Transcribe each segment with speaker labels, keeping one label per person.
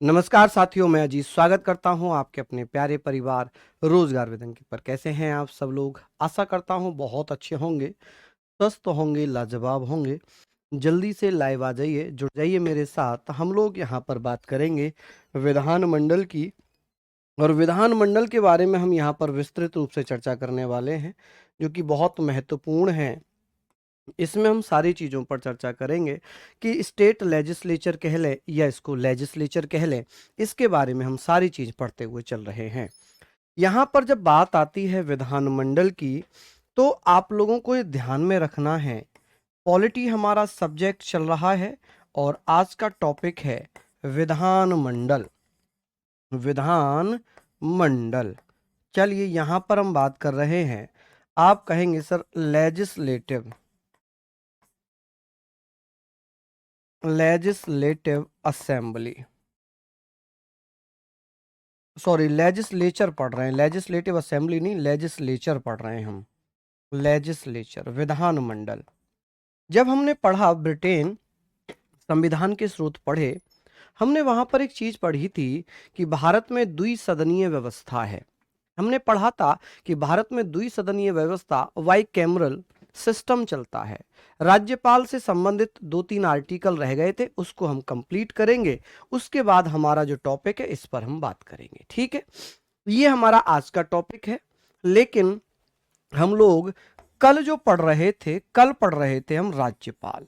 Speaker 1: नमस्कार साथियों, मैं अजीत स्वागत करता हूं आपके अपने प्यारे परिवार रोजगार वेदन पर। कैसे हैं आप सब लोग? आशा करता हूं बहुत अच्छे होंगे, स्वस्थ होंगे, लाजवाब होंगे। जल्दी से लाइव आ जाइए, जुड़ जाइए मेरे साथ। हम लोग यहां पर बात करेंगे विधानमंडल की, और विधानमंडल के बारे में हम यहां पर विस्तृत रूप से चर्चा करने वाले हैं, जो कि बहुत महत्वपूर्ण है। इसमें हम सारी चीज़ों पर चर्चा करेंगे कि स्टेट लेजिस्लेचर कह लें या इसको लेजिस्लेचर कह लें, इसके बारे में हम सारी चीज़ पढ़ते हुए चल रहे हैं। यहाँ पर जब बात आती है विधानमंडल की, तो आप लोगों को ये ध्यान में रखना है, पॉलिटी हमारा सब्जेक्ट चल रहा है और आज का टॉपिक है विधानमंडल। विधानमंडल, चलिए यहाँ पर हम बात कर रहे हैं। आप कहेंगे sir legislative assembly, sorry legislature पढ़ रहे हैं, लेजिस्लेटिव असेंबली नहीं, लेजिस्लेचर पढ़ रहे हैं हम। लेजिस्लेचर, विधानमंडल। जब हमने पढ़ा ब्रिटेन संविधान के स्रोत पढ़े, हमने वहां पर एक चीज पढ़ी थी कि भारत में द्विसदनीय व्यवस्था है। हमने पढ़ा था कि भारत में द्विसदनीय व्यवस्था बाइकैमरल सिस्टम चलता है। राज्यपाल से संबंधित 2-3 आर्टिकल रह गए थे, उसको हम कंप्लीट करेंगे। उसके बाद हमारा जो टॉपिक है इस पर हम बात करेंगे, ठीक है। ये हमारा आज का टॉपिक है। लेकिन हम लोग कल पढ़ रहे थे हम राज्यपाल।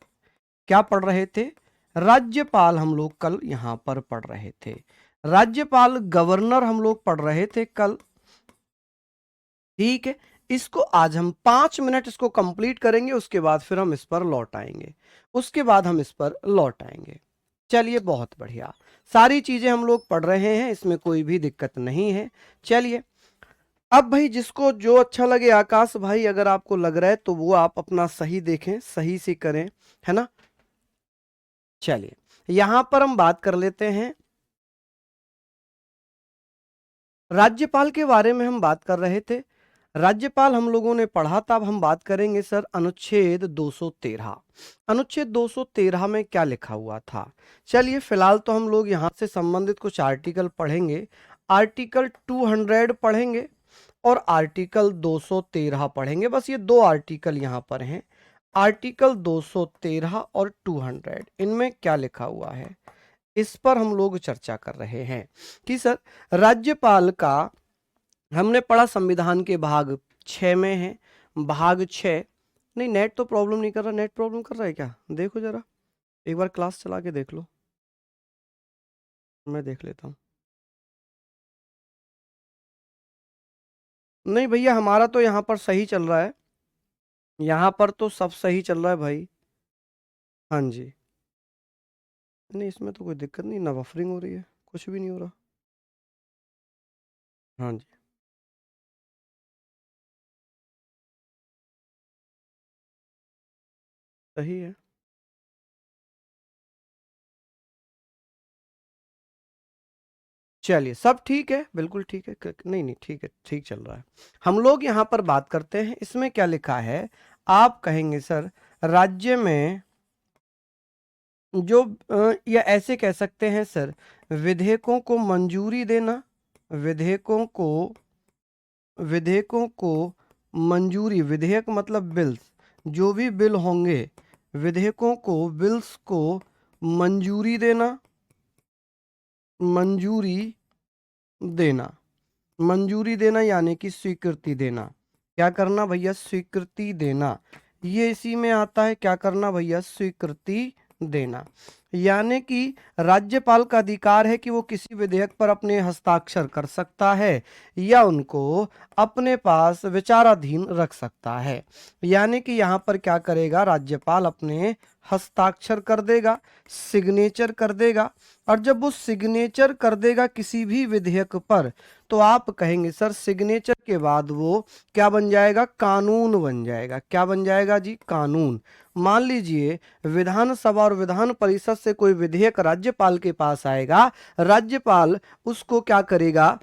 Speaker 1: क्या पढ़ रहे थे? राज्यपाल हम लोग कल यहां पर पढ़ रहे थे। राज्यपाल गवर्नर हम लोग पढ़ रहे थे कल, ठीक है। इसको आज हम 5 मिनट इसको कंप्लीट करेंगे, उसके बाद फिर हम इस पर लौट आएंगे। चलिए, बहुत बढ़िया, सारी चीजें हम लोग पढ़ रहे हैं, इसमें कोई भी दिक्कत नहीं है। चलिए, अब भाई जिसको जो अच्छा लगे, आकाश भाई अगर आपको लग रहा है तो वो आप अपना सही देखें, सही से करें, है ना। चलिए, यहां पर हम बात कर लेते हैं राज्यपाल के बारे में। हम बात कर रहे थे राज्यपाल, हम लोगों ने पढ़ा था। अब हम बात करेंगे सर अनुच्छेद 213। अनुच्छेद 213 में क्या लिखा हुआ था? चलिए, फिलहाल तो हम लोग यहां से संबंधित कुछ आर्टिकल पढ़ेंगे। आर्टिकल 200 पढ़ेंगे और आर्टिकल 213 पढ़ेंगे। बस ये 2 आर्टिकल यहां पर हैं, आर्टिकल 213 और 200। इनमें क्या लिखा हुआ है, इस पर हम लोग चर्चा कर रहे हैं कि सर राज्यपाल का, हमने पढ़ा संविधान के भाग 6 में है, भाग 6। नहीं, नेट तो प्रॉब्लम नहीं कर रहा। नेट प्रॉब्लम कर रहा है क्या? देखो जरा, एक बार क्लास चला के देख लो, मैं देख लेता हूँ। नहीं भैया, हमारा तो यहाँ पर सही चल रहा है, यहाँ पर तो सब सही चल रहा है भाई। हाँ जी, नहीं इसमें तो कोई दिक्कत नहीं, ना बफरिंग हो रही है, कुछ भी नहीं हो रहा। हाँ जी, सही है। चलिए, सब ठीक है, बिल्कुल ठीक है। नहीं नहीं, ठीक है, ठीक चल रहा है। हम लोग यहाँ पर बात करते हैं, इसमें क्या लिखा है। आप कहेंगे सर राज्य में जो या ऐसे कह सकते हैं सर, विधेयकों को मंजूरी देना, विधेयकों को विधेयकों को मंजूरी, विधेयक मतलब बिल्स, जो भी बिल होंगे, विधेयकों को, बिल्स को मंजूरी देना, मंजूरी देना, मंजूरी देना यानी कि स्वीकृति देना। क्या करना भैया? स्वीकृति देना। ये इसी में आता है, क्या करना भैया? स्वीकृति देना। यानी कि राज्यपाल का अधिकार है कि वो किसी विधेयक पर अपने हस्ताक्षर कर सकता है या उनको अपने पास विचाराधीन रख सकता है। यानी कि यहाँ पर क्या करेगा राज्यपाल? अपने हस्ताक्षर कर देगा, सिग्नेचर कर देगा। और जब वो सिग्नेचर कर देगा किसी भी विधेयक पर, तो आप कहेंगे सर सिग्नेचर के बाद वो क्या बन जाएगा? कानून बन जाएगा। क्या बन जाएगा जी? कानून। मान लीजिए विधानसभा और विधान परिषद से कोई विधेयक राज्यपाल के पास आएगा, राज्यपाल उसको क्या करेगा?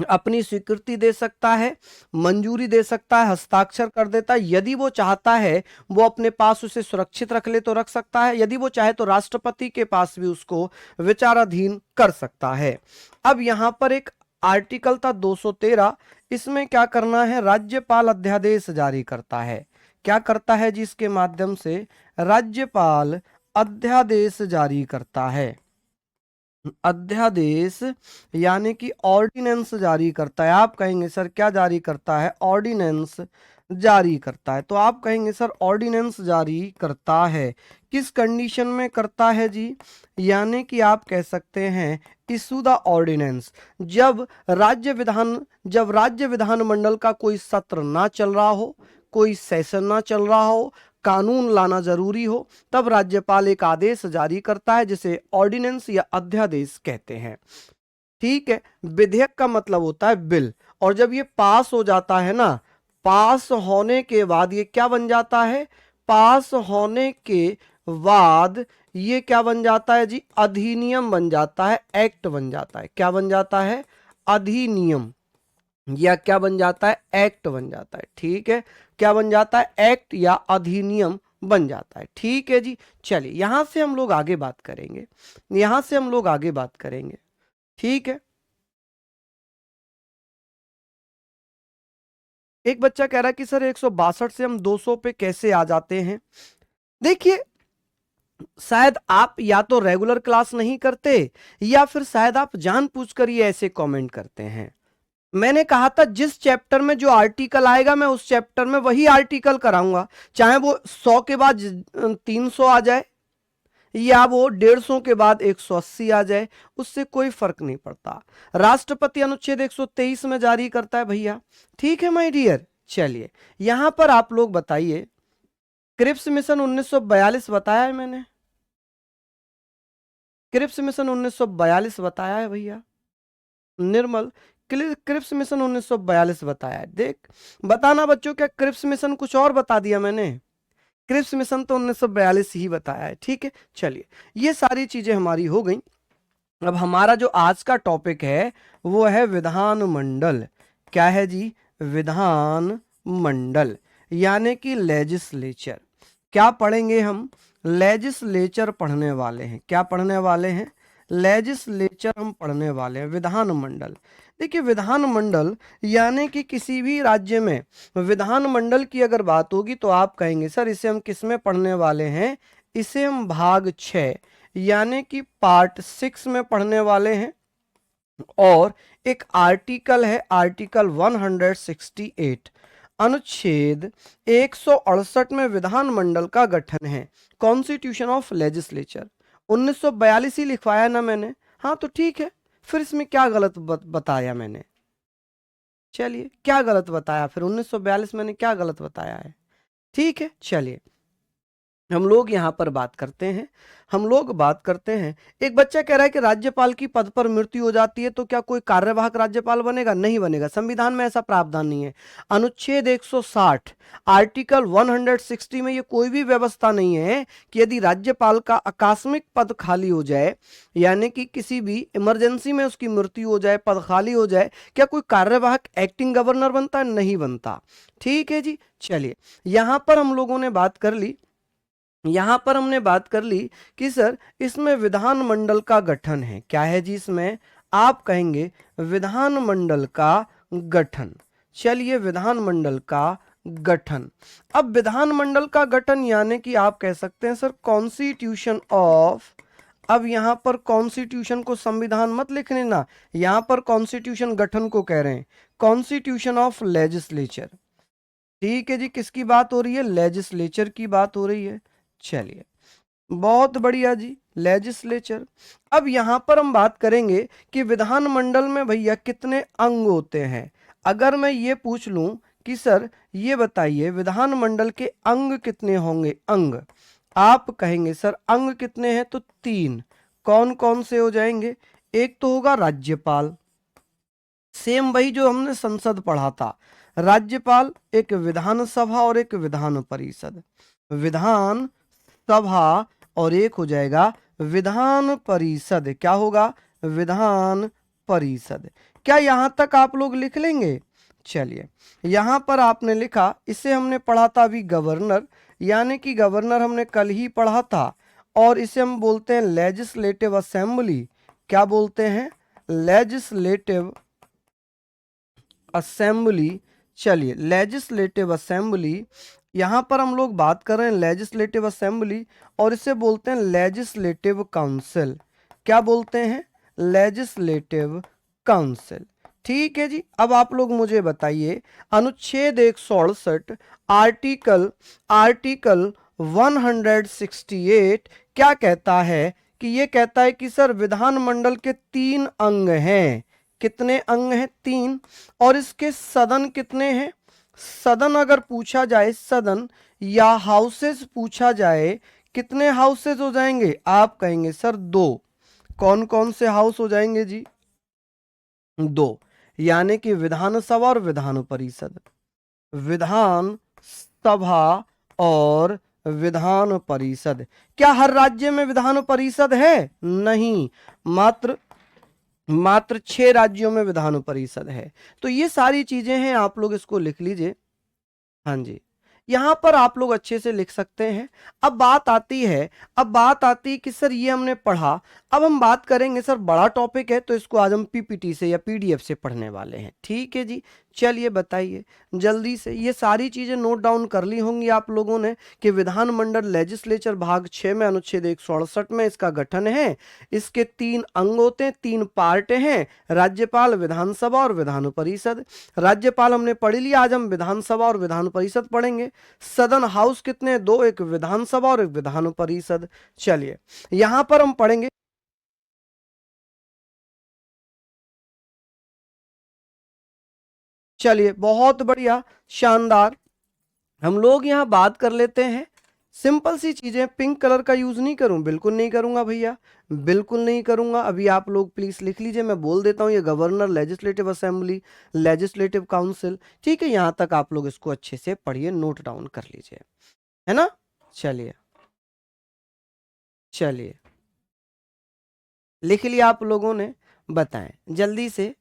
Speaker 1: अपनी स्वीकृति दे सकता है, मंजूरी दे सकता है, हस्ताक्षर कर देता है। यदि वो चाहता है वो अपने पास उसे सुरक्षित रख ले तो रख सकता है, यदि वो चाहे तो राष्ट्रपति के पास भी उसको विचाराधीन कर सकता है। अब यहां पर एक आर्टिकल था 213, इसमें क्या करना है, राज्यपाल अध्यादेश जारी करता है। क्या करता है जी, इसके माध्यम से राज्यपाल अध्यादेश जारी करता है। अध्यादेश यानी कि ऑर्डिनेंस जारी करता है। आप कहेंगे सर क्या जारी करता है, ऑर्डिनेंस जारी करता है। तो आप कहेंगे सर ऑर्डिनेंस जारी करता है, किस कंडीशन में करता है जी, यानी कि आप कह सकते हैं इशू द ऑर्डिनेंस, जब राज्य विधानमंडल का कोई सत्र ना चल रहा हो, कोई सेशन ना चल रहा हो, कानून लाना जरूरी हो, तब राज्यपाल एक आदेश जारी करता है जिसे ऑर्डिनेंस या अध्यादेश कहते हैं। ठीक है, विधेयक का मतलब होता है बिल, और जब ये पास हो जाता है ना, पास होने के बाद ये क्या बन जाता है, पास होने के बाद ये क्या बन जाता है जी, अधिनियम बन जाता है, एक्ट बन जाता है। क्या बन जाता है, अधिनियम, या क्या बन जाता है, एक्ट बन जाता है। ठीक है, क्या बन जाता है, एक्ट या अधिनियम बन जाता है। ठीक है जी, चलिए यहां से हम लोग आगे बात करेंगे, यहां से हम लोग आगे बात करेंगे। ठीक है, एक बच्चा कह रहा है कि सर 162 से हम 200 पे कैसे आ जाते हैं। देखिए, शायद आप या तो रेगुलर क्लास नहीं करते, या फिर शायद आप जानबूझकर ये ऐसे कमेंट करते हैं। मैंने कहा था जिस चैप्टर में जो आर्टिकल आएगा मैं उस चैप्टर में वही आर्टिकल कराऊंगा, चाहे वो 100 के बाद 300 आ जाए, या वो 150 के बाद 180 आ जाए, उससे कोई फर्क नहीं पड़ता। राष्ट्रपति अनुच्छेद 123 में जारी करता है भैया। ठीक है माय डियर, चलिए यहां पर आप लोग बताइए, क्रिप्स मिशन 1942 बताया है मैंने, क्रिप्स मिशन 1942 बताया है भैया निर्मल, क्रिप्स मिशन 1942 बताया है। देख बताना बच्चों, क्या क्रिप्स मिशन कुछ और बता दिया मैंने, क्रिप्स मिशन तो 1942 ही बताया है। ठीक है, चलिए ये सारी चीजें हमारी हो गई। अब हमारा जो आज का टॉपिक है वो है विधानमंडल। क्या है जी, विधान मंडल, यानी कि लेजिस्लेचर। क्या पढ़ेंगे हम, लेजिस्लेचर पढ़ने वाले हैं। क्या पढ़ने वाले हैं, लेजिस्लेचर हम पढ़ने वाले हैं, विधानमंडल। देखिए विधानमंडल यानी कि किसी भी राज्य में विधानमंडल की अगर बात होगी तो आप कहेंगे सर इसे हम किस में पढ़ने वाले हैं, इसे हम भाग 6 यानी कि पार्ट 6 में पढ़ने वाले हैं। और एक आर्टिकल है, आर्टिकल 168, अनुच्छेद 168 में विधानमंडल का गठन है, कॉन्स्टिट्यूशन ऑफ लेजिस्लेचर। 1942 ही लिखवाया ना मैंने, हाँ तो ठीक है, फिर इसमें क्या गलत बताया मैंने, चलिए क्या गलत बताया फिर, 1942 मैंने क्या गलत बताया है। ठीक है, चलिए हम लोग यहाँ पर बात करते हैं, हम लोग बात करते हैं। एक बच्चा कह रहा है कि राज्यपाल की पद पर मृत्यु हो जाती है तो क्या कोई कार्यवाहक राज्यपाल बनेगा, नहीं बनेगा, संविधान में ऐसा प्रावधान नहीं है। अनुच्छेद 160 आर्टिकल 160 में ये कोई भी व्यवस्था नहीं है कि यदि राज्यपाल का आकस्मिक पद खाली हो जाए, यानी कि किसी भी इमरजेंसी में उसकी मृत्यु हो जाए, पद खाली हो जाए, क्या कोई कार्यवाहक एक्टिंग गवर्नर बनता है, नहीं बनता। ठीक है जी, चलिए यहां पर हम लोगों ने बात कर ली, यहां पर हमने बात कर ली कि सर इसमें विधानमंडल का गठन है। क्या है जी इसमें, आप कहेंगे विधानमंडल का गठन। चलिए विधानमंडल का गठन, अब विधानमंडल का गठन यानी कि आप कह सकते हैं सर कॉन्स्टिट्यूशन ऑफ, अब यहां पर कॉन्स्टिट्यूशन को संविधान मत लिख लेना, यहां पर कॉन्स्टिट्यूशन गठन को कह रहे हैं, कॉन्स्टिट्यूशन ऑफ लेजिस्लेचर। ठीक है जी, किसकी बात हो रही है, लेजिस्लेचर की बात हो रही है। चलिए बहुत बढ़िया जी, लेजिस्लेचर। अब यहां पर हम बात करेंगे कि विधानमंडल में भैया कितने अंग होते हैं। अगर मैं ये पूछ लूं कि सर ये बताइए विधानमंडल के अंग कितने होंगे, अंग, आप कहेंगे सर अंग कितने हैं, तो 3। कौन कौन से हो जाएंगे, एक तो होगा राज्यपाल, सेम वही जो हमने संसद पढ़ा था, राज्यपाल, एक विधानसभा और एक विधान परिषद, विधान सभा और एक हो जाएगा विधान परिषद। क्या होगा, विधान परिषद। क्या यहां तक आप लोग लिख लेंगे? चलिए, यहां पर आपने लिखा, इसे हमने पढ़ा था अभी गवर्नर, यानी कि गवर्नर हमने कल ही पढ़ा था, और इसे हम बोलते हैं लेजिस्लेटिव असेंबली। क्या बोलते हैं? Legislative assembly. चलिए, लेजिस्लेटिव असेंबली, यहां पर हम लोग बात कर रहे हैं लेजिस्लेटिव असेंबली, और इसे बोलते हैं लेजिस्लेटिव काउंसिल। क्या बोलते हैं? Legislative council. ठीक है जी। अब आप लोग मुझे बताइए, अनुच्छेद 168 आर्टिकल आर्टिकल 168 क्या कहता है? कि ये कहता है कि सर विधानमंडल के 3 अंग हैं। कितने अंग हैं? 3। और इसके सदन कितने हैं? सदन अगर पूछा जाए, सदन या हाउसेस पूछा जाए, कितने हाउसेस हो जाएंगे? आप कहेंगे सर 2। कौन कौन से हाउस हो जाएंगे जी? 2, यानी कि विधानसभा और विधान परिषद। विधान सभा और विधान परिषद। क्या हर राज्य में विधान परिषद है? नहीं, मात्र 6 राज्यों में विधान परिषद है। तो ये सारी चीजें हैं, आप लोग इसको लिख लीजिए। हाँ जी, यहां पर आप लोग अच्छे से लिख सकते हैं। अब बात आती है कि सर ये हमने पढ़ा, अब हम बात करेंगे, सर बड़ा टॉपिक है तो इसको आज हम पीपीटी से या पीडीएफ से पढ़ने वाले हैं। ठीक है जी। चलिए बताइए जल्दी से, ये सारी चीजें नोट डाउन कर ली होंगी आप लोगों ने कि विधानमंडल लेजिस्लेचर भाग 6 में अनुच्छेद 168 में इसका गठन है। इसके 3 अंग होते हैं, 3 पार्ट हैं, राज्यपाल, विधानसभा और विधान परिषद। राज्यपाल हमने पढ़ लिया, आज हम विधानसभा और विधान परिषद पढ़ेंगे। सदन हाउस कितने? 2, एक विधानसभा और एक विधान परिषद। चलिए, यहां पर हम पढ़ेंगे। चलिए, बहुत बढ़िया, शानदार। हम लोग यहां बात कर लेते हैं सिंपल सी चीजें। पिंक कलर का यूज नहीं करूं? बिल्कुल नहीं करूंगा भैया, बिल्कुल नहीं करूंगा। अभी आप लोग प्लीज लिख लीजिए, मैं बोल देता हूं, ये governor, legislative assembly, legislative council. ठीक है, यहां तक आप लोग इसको अच्छे से पढ़िए, नोट डाउन कर लीजिए, है ना? चलिए चलिए, लिख लिया आप लोगों ने? बताएं जल्दी से।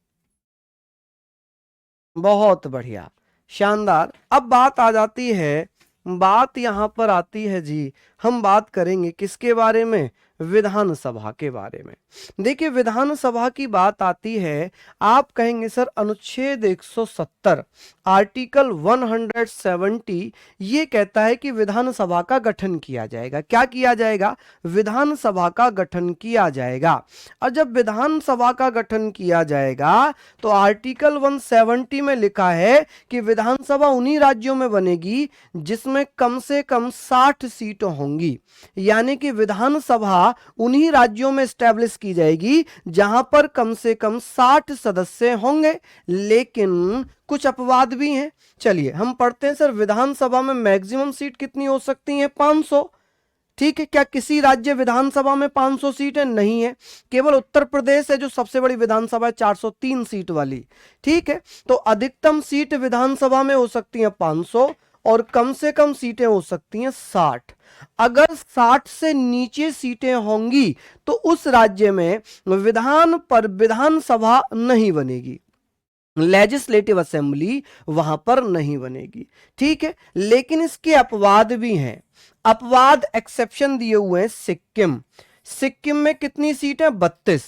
Speaker 1: बहुत बढ़िया, शानदार। अब बात आ जाती है, बात यहां पर आती है जी, हम बात करेंगे किसके बारे में? विधानसभा के बारे में। देखिए, विधानसभा की बात आती है, आप कहेंगे सर अनुच्छेद 170 आर्टिकल 170 ये कहता है कि विधानसभा का गठन किया जाएगा। क्या किया जाएगा? विधानसभा का गठन किया जाएगा। और जब विधानसभा का गठन किया जाएगा तो आर्टिकल 170 में लिखा है कि विधानसभा उन्हीं राज्यों में बनेगी जिसमें कम से कम 60 सीट होंगी। यानी कि विधानसभा उन्हीं राज्यों में स्टैब्लिश की जाएगी जहां पर कम से कम 60 सदस्य होंगे। लेकिन कुछ अपवाद भी हैं। चलिए हम पढ़ते हैं। सर विधानसभा में मैक्सिमम सीट कितनी हो सकती हैं? 500। ठीक है, क्या किसी राज्य विधानसभा में 500 सीट है? नहीं है, केवल उत्तर प्रदेश है जो सबसे बड़ी विधानसभा है 403 सीट वाली। ठीक है, तो अधिकतम सीट विधानसभा में हो सकती है 500 और कम से कम सीटें हो सकती हैं 60। अगर 60 से नीचे सीटें होंगी तो उस राज्य में विधानसभा नहीं बनेगी, लेजिस्लेटिव असेंबली वहां पर नहीं बनेगी। ठीक है, लेकिन इसके अपवाद भी हैं। अपवाद, एक्सेप्शन दिए हुए हैं। सिक्किम, सिक्किम में कितनी सीटें? 32।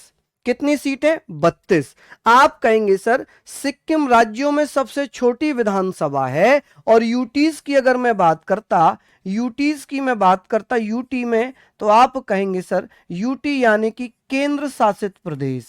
Speaker 1: कितनी सीटें? 32। आप कहेंगे सर सिक्किम राज्यों में सबसे छोटी विधानसभा है, और यूटीज की अगर मैं बात करता, यूटी में, तो आप कहेंगे सर यूटी यानी कि केंद्र शासित प्रदेश।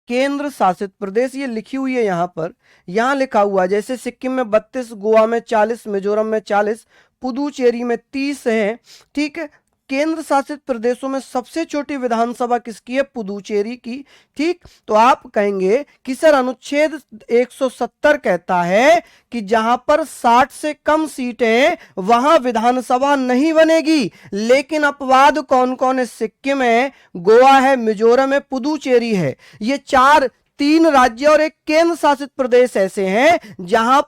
Speaker 1: केंद्र शासित प्रदेश ये लिखी हुई है यहां पर, यहां लिखा हुआ है जैसे सिक्किम में 32, गोवा में 40, मिजोरम में 40, पुदुचेरी में 30 है। ठीक है, केंद्र शासित प्रदेशों में सबसे छोटी विधानसभा किसकी है? पुदुचेरी की। ठीक, तो आप कहेंगे कि सर अनुच्छेद 170 कहता है कि जहां पर 60 से कम सीटें वहां विधानसभा नहीं बनेगी। लेकिन अपवाद कौन कौन है? सिक्किम है, गोवा है, मिजोरम है, पुदुचेरी है। ये 3 राज्य और एक केंद्र शासित प्रदेश ऐसे हैं जहां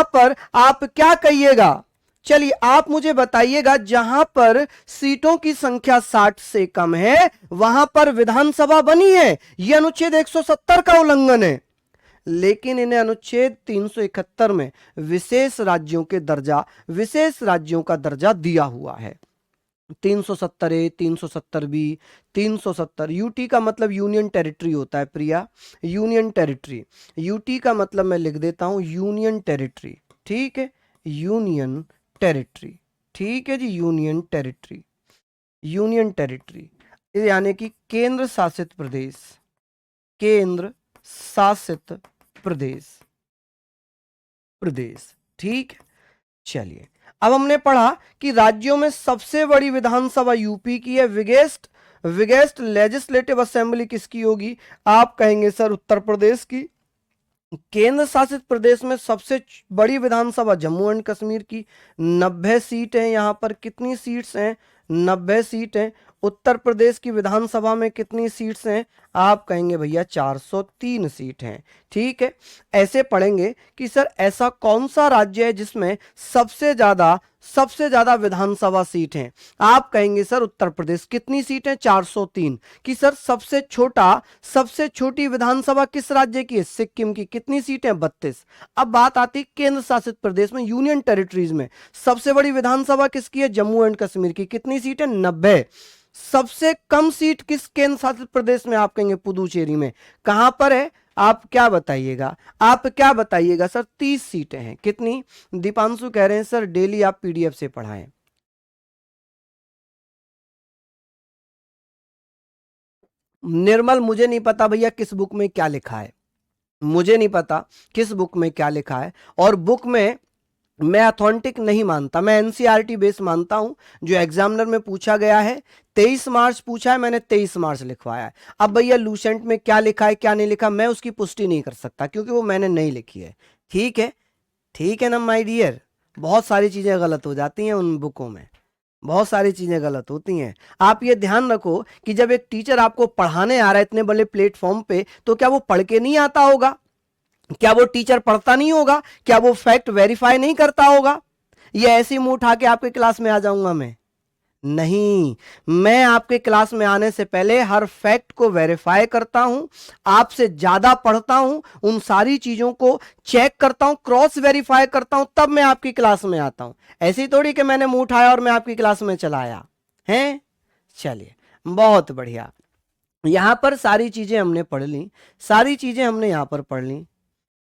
Speaker 1: पर आप क्या कहिएगा? चलिए आप मुझे बताइएगा, जहां पर सीटों की संख्या 60 से कम है वहां पर विधानसभा बनी है, यह अनुच्छेद 170 का उल्लंघन है। लेकिन इन्हें अनुच्छेद 371 में विशेष राज्यों का दर्जा दिया हुआ है। 370A, 370B, 370। यूटी का मतलब यूनियन टेरिटरी होता है प्रिया, यूनियन टेरिटरी। यूटी का मतलब मैं लिख देता हूं यूनियन टेरिटरी, ठीक है, यूनियन टेरिटरी, ठीक है जी, यूनियन टेरिटरी। यूनियन टेरिटरी यानी कि केंद्र शासित प्रदेश, केंद्र शासित प्रदेश, प्रदेश, ठीक है। चलिए अब हमने पढ़ा कि राज्यों में सबसे बड़ी विधानसभा यूपी की है। बिगेस्ट लेजिस्लेटिव असेंबली किसकी होगी? आप कहेंगे सर उत्तर प्रदेश की। केंद्र शासित प्रदेश में सबसे बड़ी विधानसभा जम्मू एंड कश्मीर की, 90 सीट है। यहां पर कितनी सीट्स हैं? 90 सीट हैं। उत्तर प्रदेश की विधानसभा में कितनी सीट्स हैं? आप कहेंगे भैया 403 सीट हैं, ठीक है। ऐसे पढ़ेंगे कि सर ऐसा कौन सा राज्य है जिसमें सबसे ज्यादा विधानसभा सीट हैं? आप कहेंगे सर उत्तर प्रदेश। कितनी सीट है? 403। कि सर सबसे छोटी विधानसभा किस राज्य की है? सिक्किम की। कितनी सीट है? 32। अब बात आती है केंद्र शासित प्रदेश में, यूनियन टेरिटरीज में सबसे बड़ी विधानसभा किसकी है? जम्मू एंड कश्मीर की। कितनी सीट है? 90। सबसे कम सीट किस केंद्र शासित प्रदेश में? आप कहेंगे पुदुचेरी में। कहां पर है? आप क्या बताइएगा सर? 30 सीटें हैं। कितनी? दीपांशु कह रहे हैं सर डेली आप पीडीएफ से पढ़ाएं। निर्मल मुझे नहीं पता भैया किस बुक में क्या लिखा है, मुझे नहीं पता किस बुक में क्या लिखा है। और बुक में मैं अथॉन्टिक नहीं मानता, मैं एनसीईआरटी बेस मानता हूं। जो एग्जामिनर में पूछा गया है 23 मार्च पूछा है, मैंने 23 मार्च लिखवाया है। अब भैया लूसेंट में क्या लिखा है क्या नहीं लिखा मैं उसकी पुष्टि नहीं कर सकता, क्योंकि वो मैंने नहीं लिखी है। ठीक है ना माय डियर। बहुत सारी चीजें गलत हो जाती हैं उन बुकों में, बहुत सारी चीजें गलत होती हैं। आप ये ध्यान रखो कि जब एक टीचर आपको पढ़ाने आ रहा है इतने बड़े प्लेटफॉर्म पे, तो क्या वो पढ़ के नहीं आता होगा? क्या वो टीचर पढ़ता नहीं होगा? क्या वो फैक्ट वेरीफाई नहीं करता होगा? ये ऐसी मुंह उठा के आपके क्लास में आ जाऊंगा मैं? नहीं, मैं आपके क्लास में आने से पहले हर फैक्ट को वेरीफाई करता हूं, आपसे ज्यादा पढ़ता हूं, उन सारी चीजों को चेक करता हूं, क्रॉस वेरीफाई करता हूं, तब मैं आपकी क्लास में आता हूं। ऐसी थोड़ी कि मैंने मुंह उठाया और मैं आपकी क्लास में चला आया है। चलिए बहुत बढ़िया, यहां पर सारी चीजें हमने पढ़ ली, सारी चीजें हमने यहां पर पढ़ ली।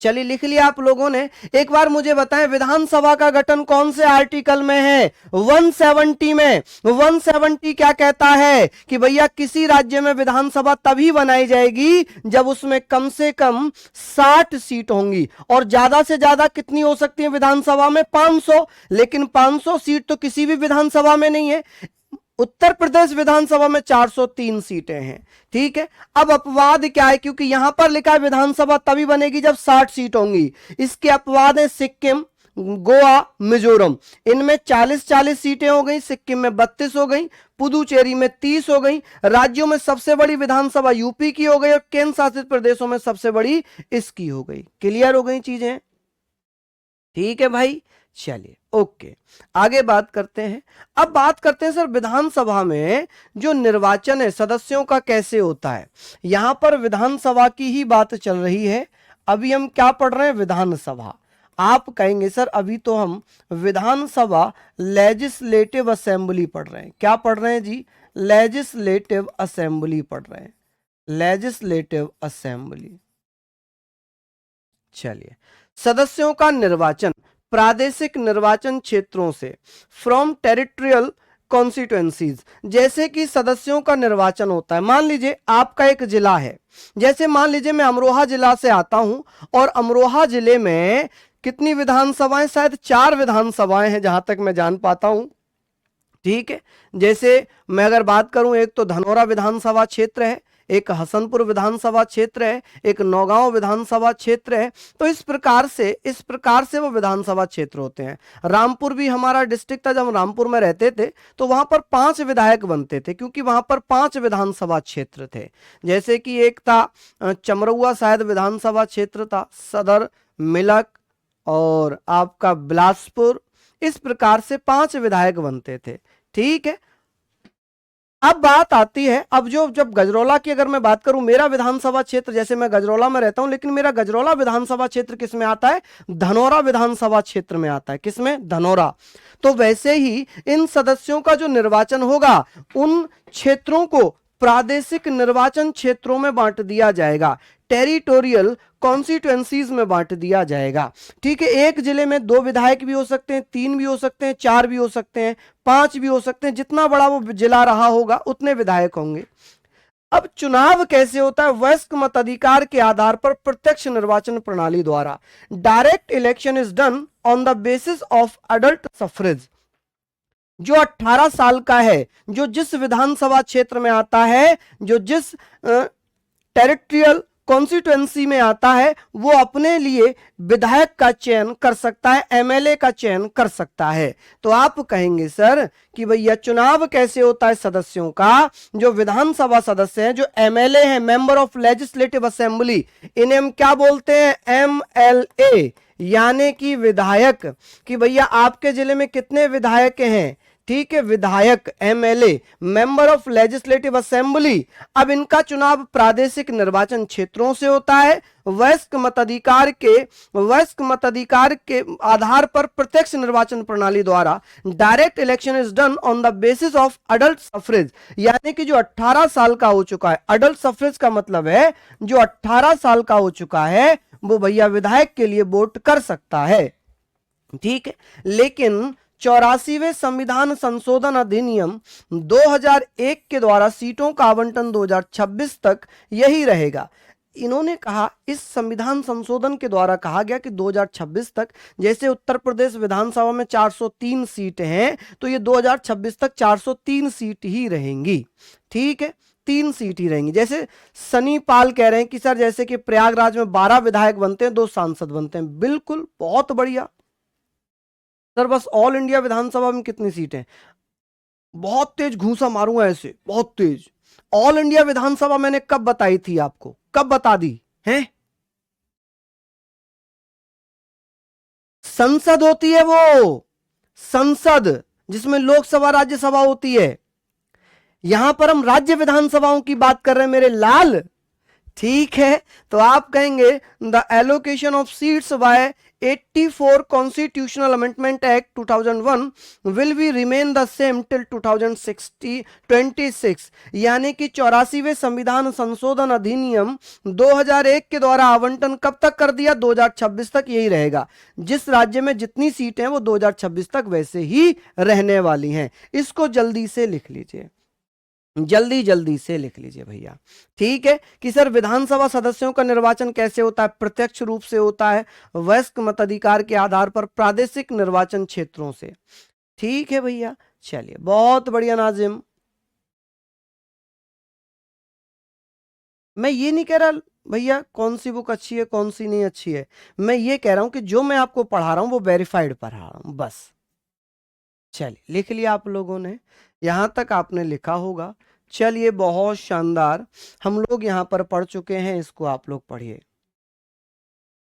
Speaker 1: चलिए लिख लिया आप लोगों ने। एक बार मुझे बताएं विधानसभा का गठन कौन से आर्टिकल में है? 170 में। 170 क्या कहता है कि भैया किसी राज्य में विधानसभा तभी बनाई जाएगी जब उसमें कम से कम 60 सीट होंगी, और ज्यादा से ज्यादा कितनी हो सकती है विधानसभा में? 500। लेकिन 500 सीट तो किसी भी विधानसभा में नहीं है। उत्तर प्रदेश विधानसभा में 403 सीटें हैं, ठीक है। अब अपवाद क्या है? क्योंकि यहां पर लिखा है विधानसभा तभी बनेगी जब 60 सीट होंगी। इसके अपवाद है सिक्किम, गोवा, मिजोरम। इनमें 40-40 सीटें हो गई, सिक्किम में 32 हो गई, पुदुचेरी में 30 हो गई। राज्यों में सबसे बड़ी विधानसभा यूपी की हो गई और केंद्र शासित प्रदेशों में सबसे बड़ी इसकी हो गई। क्लियर हो गई चीजें? ठीक है भाई, चलिए ओके आगे बात करते हैं। अब बात करते हैं सर विधानसभा में जो निर्वाचन है सदस्यों का कैसे होता है। यहां पर विधानसभा की ही बात चल रही है। अभी हम क्या पढ़ रहे हैं? विधानसभा। आप कहेंगे सर अभी तो हम विधानसभा लेजिस्लेटिव असेंबली पढ़ रहे हैं। क्या पढ़ रहे हैं जी? लेजिस्लेटिव असेंबली पढ़ रहे हैं, लेजिस्लेटिव असेंबली। चलिए सदस्यों का निर्वाचन प्रादेशिक निर्वाचन क्षेत्रों से, फ्रॉम टेरिटोरियल कॉन्स्टिट्यूएंसीज। जैसे कि सदस्यों का निर्वाचन होता है, मान लीजिए आपका एक जिला है, जैसे मान लीजिए मैं अमरोहा जिला से आता हूं और अमरोहा जिले में कितनी विधानसभाएं? शायद 4 विधानसभाएं हैं जहां तक मैं जान पाता हूं, ठीक है। जैसे मैं अगर बात करूं, एक तो धनौरा विधानसभा क्षेत्र है, एक हसनपुर विधानसभा क्षेत्र है, एक नौगांव विधानसभा क्षेत्र है। तो इस प्रकार से वो विधानसभा क्षेत्र होते हैं। रामपुर भी हमारा डिस्ट्रिक्ट था, जब हम रामपुर में रहते थे तो वहां पर 5 विधायक बनते थे, क्योंकि वहां पर 5 विधानसभा क्षेत्र थे। जैसे कि एक था चमरौआ शायद विधानसभा क्षेत्र था, सदर, मिलक और आपका बिलासपुर, इस प्रकार से 5 विधायक बनते थे। ठीक है, अब बात आती है, अब जब गजरौला की अगर मैं बात करूं, मेरा विधानसभा क्षेत्र, जैसे मैं गजरौला में रहता हूं, लेकिन मेरा गजरौला विधानसभा क्षेत्र किस में आता है? धनौरा विधानसभा क्षेत्र में आता है। किसमें? धनौरा। तो वैसे ही इन सदस्यों का जो निर्वाचन होगा, उन क्षेत्रों को प्रादेशिक निर्वाचन क्षेत्रों में बांट दिया जाएगा, टेरिटोरियल कॉन्स्टिट्यूएंसीज में बांट दिया जाएगा। ठीक है, एक जिले में 2 विधायक भी हो सकते हैं, 3 भी हो सकते हैं, 4 भी हो सकते हैं, 5 भी हो सकते हैं, जितना बड़ा वो जिला रहा होगा उतने विधायक होंगे। अब चुनाव कैसे होता है? वयस्क मताधिकार के आधार पर प्रत्यक्ष निर्वाचन प्रणाली द्वारा। Direct election is done on the basis of adult suffrage. जो 18 साल का है, जो जिस विधानसभा क्षेत्र में आता है, जो जिस टेरिटोरियल कॉन्स्टिट्यूएंसी में आता है, वो अपने लिए विधायक का चयन कर सकता है, एमएलए का चयन कर सकता है। तो आप कहेंगे सर कि भैया चुनाव कैसे होता है सदस्यों का? जो विधानसभा सदस्य हैं, जो एमएलए हैं, मेंबर ऑफ लेजिस्लेटिव असेंबली, इन्हें हम क्या बोलते हैं? एमएलए, यानी कि विधायक। कि भैया आपके जिले में कितने विधायक हैं? ठीक है, विधायक, MLA, member of legislative assembly. अब इनका चुनाव प्रादेशिक निर्वाचन क्षेत्रों से होता है। वयस्क मताधिकार के आधार पर प्रत्यक्ष निर्वाचन प्रणाली द्वारा। Direct election is done on the basis of adult suffrage, यानी कि जो 18 साल का हो चुका है। अडल्ट सफरेज का मतलब है जो 18 साल का हो चुका है वो भैया विधायक के लिए वोट कर सकता है। ठीक है, लेकिन 84वें संविधान संशोधन अधिनियम 2001 के द्वारा सीटों का आवंटन 2026 तक यही रहेगा। इन्होंने कहा, इस संविधान संशोधन के द्वारा कहा गया कि 2026 तक, जैसे उत्तर प्रदेश विधानसभा में 403 सीट हैं, तो ये 2026 तक 403 सीट ही रहेंगी। ठीक है, 3 सीट ही रहेंगी। जैसे सनी पाल कह रहे हैं कि सर जैसे कि प्रयागराज में 12 विधायक बनते हैं, 2 सांसद बनते हैं। बिल्कुल, बहुत बढ़िया सर। बस ऑल इंडिया विधानसभा में कितनी सीटें? बहुत तेज घूंसा मारूंगा ऐसे, बहुत तेज। ऑल इंडिया विधानसभा मैंने कब बताई थी आपको? कब बता दी है? संसद होती है वो, संसद, जिसमें लोकसभा राज्यसभा होती है। यहां पर हम राज्य विधानसभाओं की बात कर रहे हैं मेरे लाल। ठीक है, तो आप कहेंगे the allocation of seats by 84 constitutional amendment act 2001 will be remain the same till 2026, यानी कि 84वें संविधान संशोधन अधिनियम 2001 के द्वारा आवंटन कब तक कर दिया? 2026 तक यही रहेगा। जिस राज्य में जितनी सीटें हैं वो 2026 तक वैसे ही रहने वाली हैं। इसको जल्दी से लिख लीजिए, जल्दी से लिख लीजिए भैया। ठीक है, कि सर विधानसभा सदस्यों का निर्वाचन कैसे होता है? प्रत्यक्ष रूप से होता है, वयस्क मताधिकार के आधार पर प्रादेशिक निर्वाचन क्षेत्रों से। ठीक है भैया, चलिए बहुत बढ़िया नाजिम। मैं ये नहीं कह रहा भैया कौन सी बुक अच्छी है कौन सी नहीं अच्छी है, मैं ये कह रहा हूं कि जो मैं आपको पढ़ा रहा हूं वो वेरीफाइड पढ़ा रहा हूं बस। चलिए लिख लिया आप लोगों ने, यहां तक आपने लिखा होगा। चलिए बहुत शानदार, हम लोग यहां पर पढ़ चुके हैं, इसको आप लोग पढ़िए।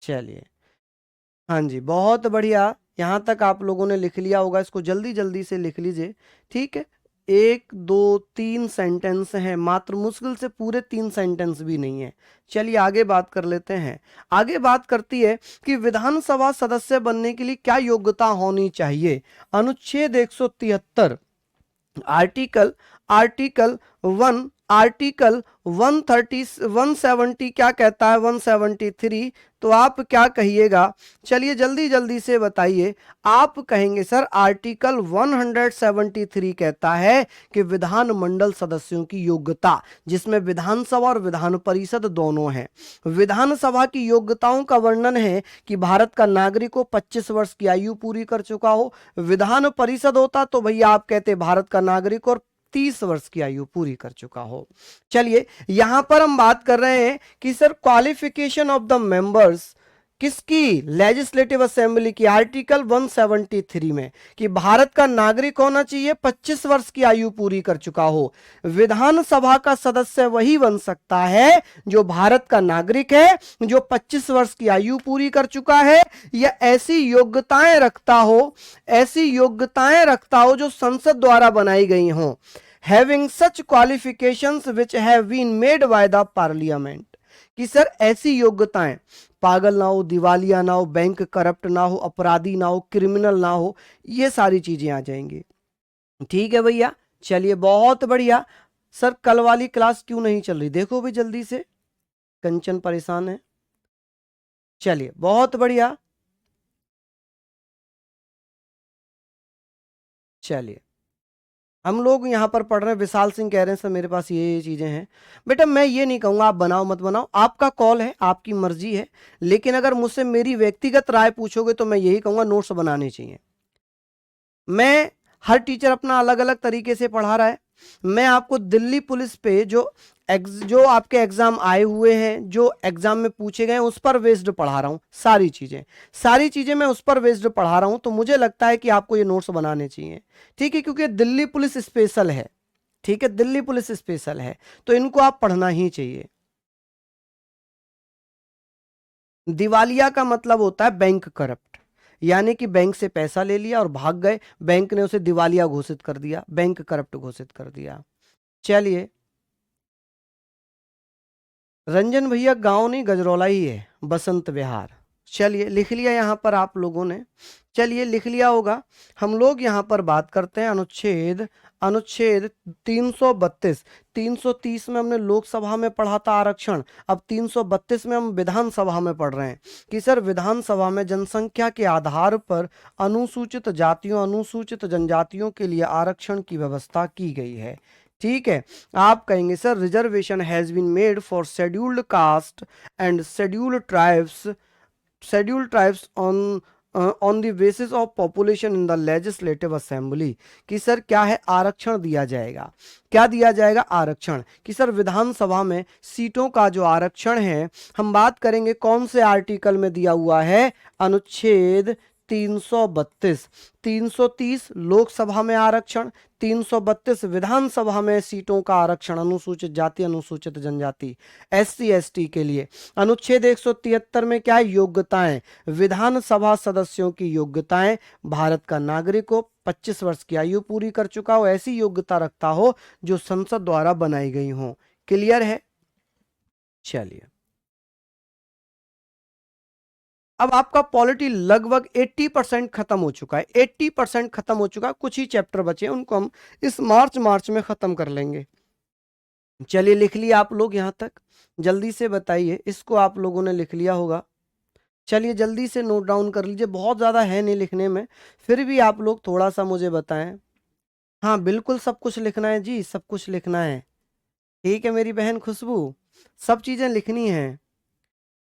Speaker 1: चलिए, हाँ जी बहुत बढ़िया, यहां तक आप लोगों ने लिख लिया होगा, इसको जल्दी से लिख लीजिए। ठीक है, 1 2 3 सेंटेंस हैं मात्र, मुश्किल से पूरे 3 सेंटेंस भी नहीं है। चलिए आगे बात कर लेते हैं। आगे बात करती है कि विधानसभा सदस्य बनने के लिए क्या योग्यता होनी चाहिए। अनुच्छेद 173, आर्टिकल 1, आर्टिकल 170 क्या कहता है? 173। तो आप क्या कहिएगा? चलिए जल्दी से बताइए। आप कहेंगे सर आर्टिकल 173 कहता है कि विधानमंडल सदस्यों की योग्यता, जिसमें विधानसभा और विधान परिषद दोनों हैं। विधानसभा की योग्यताओं का वर्णन है कि भारत का नागरिक हो, 25 वर्ष की आयु पूरी कर चुका हो। विधान परिषद होता तो भैया आप कहते भारत का नागरिक और 30 वर्ष की आयु पूरी कर चुका हो। चलिए यहां पर हम बात कर रहे हैं कि sir qualification of the members, किसकी? लेजिस्लेटिव असेंबली की, आर्टिकल 173 में, कि भारत का नागरिक होना चाहिए 25 वर्ष की आयु पूरी कर चुका हो। विधानसभा का सदस्य वही बन सकता है जो भारत का नागरिक है, जो 25 वर्ष की आयु पूरी कर चुका है या ऐसी योग्यताएं रखता हो, ऐसी योग्यताएं रखता हो जो संसद द्वारा बनाई गई हो, having such qualifications which have been made by the parliament. कि सर ऐसी योग्यताएं, पागल ना हो, दिवालिया ना हो, बैंक करप्ट ना हो, अपराधी ना हो, क्रिमिनल ना हो, ये सारी चीजें आ जाएंगी। ठीक है भैया, चलिए बहुत बढ़िया। सर कल वाली क्लास क्यों नहीं चल रही? देखो भी जल्दी से, कंचन परेशान है। चलिए बहुत बढ़िया, चलिए हम लोग यहाँ पर पढ़ रहे हैं। विशाल सिंह कह रहे हैं सर मेरे पास ये चीजें हैं। बेटा मैं ये नहीं कहूंगा आप बनाओ मत बनाओ, आपका कॉल है, आपकी मर्जी है, लेकिन अगर मुझसे मेरी व्यक्तिगत राय पूछोगे तो मैं यही कहूंगा नोट्स बनाने चाहिए। मैं, हर टीचर अपना अलग अलग तरीके से पढ़ा रहा है। मैं आपको दिल्ली पुलिस पे जो आपके एग्जाम आए हुए हैं, जो एग्जाम में पूछे गए हैं, उस पर बेस्ड पढ़ा रहा हूं। सारी चीजें मैं उस पर बेस्ड पढ़ा रहा हूं, तो मुझे लगता है कि आपको ये नोट्स बनाने चाहिए। ठीक है, क्योंकि दिल्ली पुलिस स्पेशल है। ठीक है, दिल्ली पुलिस स्पेशल है, तो इनको आप पढ़ना ही चाहिए। दिवालिया का मतलब होता है बैंक करप्ट, यानी कि बैंक से पैसा ले लिया और भाग गए, बैंक ने उसे दिवालिया घोषित कर दिया, बैंक करप्ट घोषित कर दिया। चलिए, रंजन भैया गांव नहीं गजरौला ही है, बसंत विहार। चलिए लिख लिया यहां पर आप लोगों ने, चलिए लिख लिया होगा। हम लोग यहां पर बात करते हैं अनुच्छेद अनुच्छेद 332। 330 में हमने लोकसभा में पढ़ा था आरक्षण, अब 332 में हम विधानसभा में पढ़ रहे हैं कि सर विधानसभा में जनसंख्या के आधार पर अनुसूचित जातियों, अनुसूचित जनजातियों के लिए आरक्षण की व्यवस्था की गई है। ठीक है, आप कहेंगे sir reservation has been made for scheduled caste and scheduled tribes on the basis of population in the legislative assembly. कि सर क्या है, आरक्षण दिया जाएगा। क्या दिया जाएगा? आरक्षण। कि सर विधानसभा में सीटों का जो आरक्षण है, हम बात करेंगे कौन से आर्टिकल में दिया हुआ है, अनुच्छेद 332। 330 लोकसभा में आरक्षण, 332 विधानसभा में सीटों का आरक्षण, अनुसूचित जाति, अनुसूचित जनजाति, SC ST के लिए। अनुच्छेद 173 में क्या है, योग्यताएं, विधानसभा सदस्यों की योग्यताएं, भारत का नागरिक हो, 25 वर्ष की आयु पूरी कर चुका हो, ऐसी योग्यता रखता हो जो संसद द्वारा बनाई गई हो। क्लियर है? चलिए, अब आपका पॉलिटी लगभग 80% खत्म हो चुका है, 80% खत्म हो चुका है, कुछ ही चैप्टर बचे हैं, उनको हम इस मार्च में खत्म कर लेंगे। चलिए लिख लिया आप लोग यहां तक, जल्दी से बताइए, इसको आप लोगों ने लिख लिया होगा। चलिए जल्दी से नोट डाउन कर लीजिए, बहुत ज़्यादा है नहीं लिखने में, फिर भी आप लोग थोड़ा सा मुझे बताएं। हाँ बिल्कुल सब कुछ लिखना है जी, सब कुछ लिखना है। ठीक है मेरी बहन खुशबू, सब चीज़ें लिखनी है।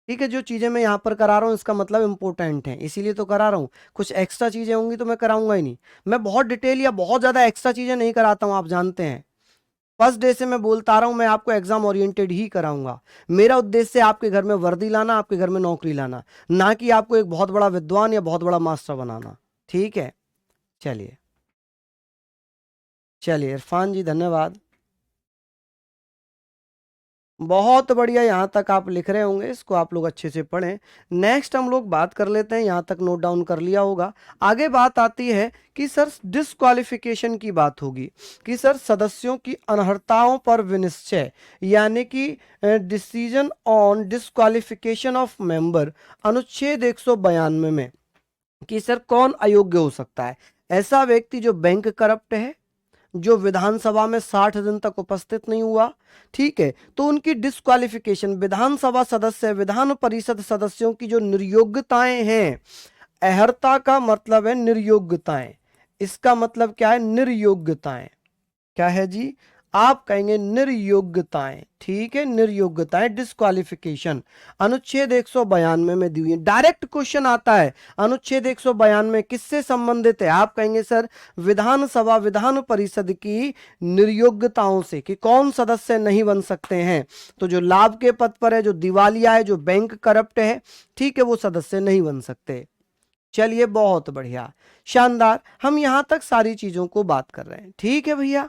Speaker 1: ठीक है, जो चीज़ें मैं यहाँ पर करा रहा हूँ इसका मतलब इम्पोर्टेंट है, इसीलिए तो करा रहा हूँ। कुछ एक्स्ट्रा चीज़ें होंगी तो मैं कराऊंगा ही नहीं। मैं बहुत डिटेल या बहुत ज़्यादा एक्स्ट्रा चीज़ें नहीं कराता हूँ, आप जानते हैं। फर्स्ट डे से मैं बोलता आ रहा हूँ, मैं आपको एग्जाम ओरिएंटेड ही कराऊंगा। मेरा उद्देश्य आपके घर में वर्दी लाना, आपके घर में नौकरी लाना, ना कि आपको एक बहुत बड़ा विद्वान या बहुत बड़ा मास्टर बनाना। ठीक है, चलिए चलिए इरफान जी धन्यवाद, बहुत बढ़िया। यहाँ तक आप लिख रहे होंगे, इसको आप लोग अच्छे से पढ़ें। नेक्स्ट हम लोग बात कर लेते हैं, यहाँ तक नोट डाउन कर लिया होगा। आगे बात आती है कि सर डिस्क्वालिफिकेशन की बात होगी, कि सर सदस्यों की अनर्हताओं पर विनिश्चय, यानी कि decision on disqualification of member, अनुच्छेद 192 में, कि सर कौन अयोग्य हो सकता है? ऐसा व्यक्ति जो बैंक करप्ट है, जो विधानसभा में 60 दिन तक उपस्थित नहीं हुआ। ठीक है, तो उनकी डिस्क्वालिफिकेशन, विधानसभा सदस्य, विधान परिषद सदस्यों की जो निर्योग्यताएं हैं, अहर्ता का मतलब है निर्योग्यताएं, इसका मतलब क्या है, निर्योग्यताएं। क्या है जी? आप कहेंगे निर्योग्यताएं, ठीक है, निर्योग्यताएं, डिस्क्वालिफिकेशन। अनुच्छेद 192 में दी हुई है, डायरेक्ट क्वेश्चन आता है। अनुच्छेद 192 किससे संबंधित है? आप कहेंगे सर विधानसभा विधान परिषद की निर्योग्यताओं से, कि कौन सदस्य नहीं बन सकते हैं। तो जो लाभ के पद पर है, जो दिवालिया है, जो बैंक करप्ट है, ठीक है, वो सदस्य नहीं बन सकते। चलिए बहुत बढ़िया, शानदार, हम यहां तक सारी चीजों को बात कर रहे हैं, ठीक है भैया।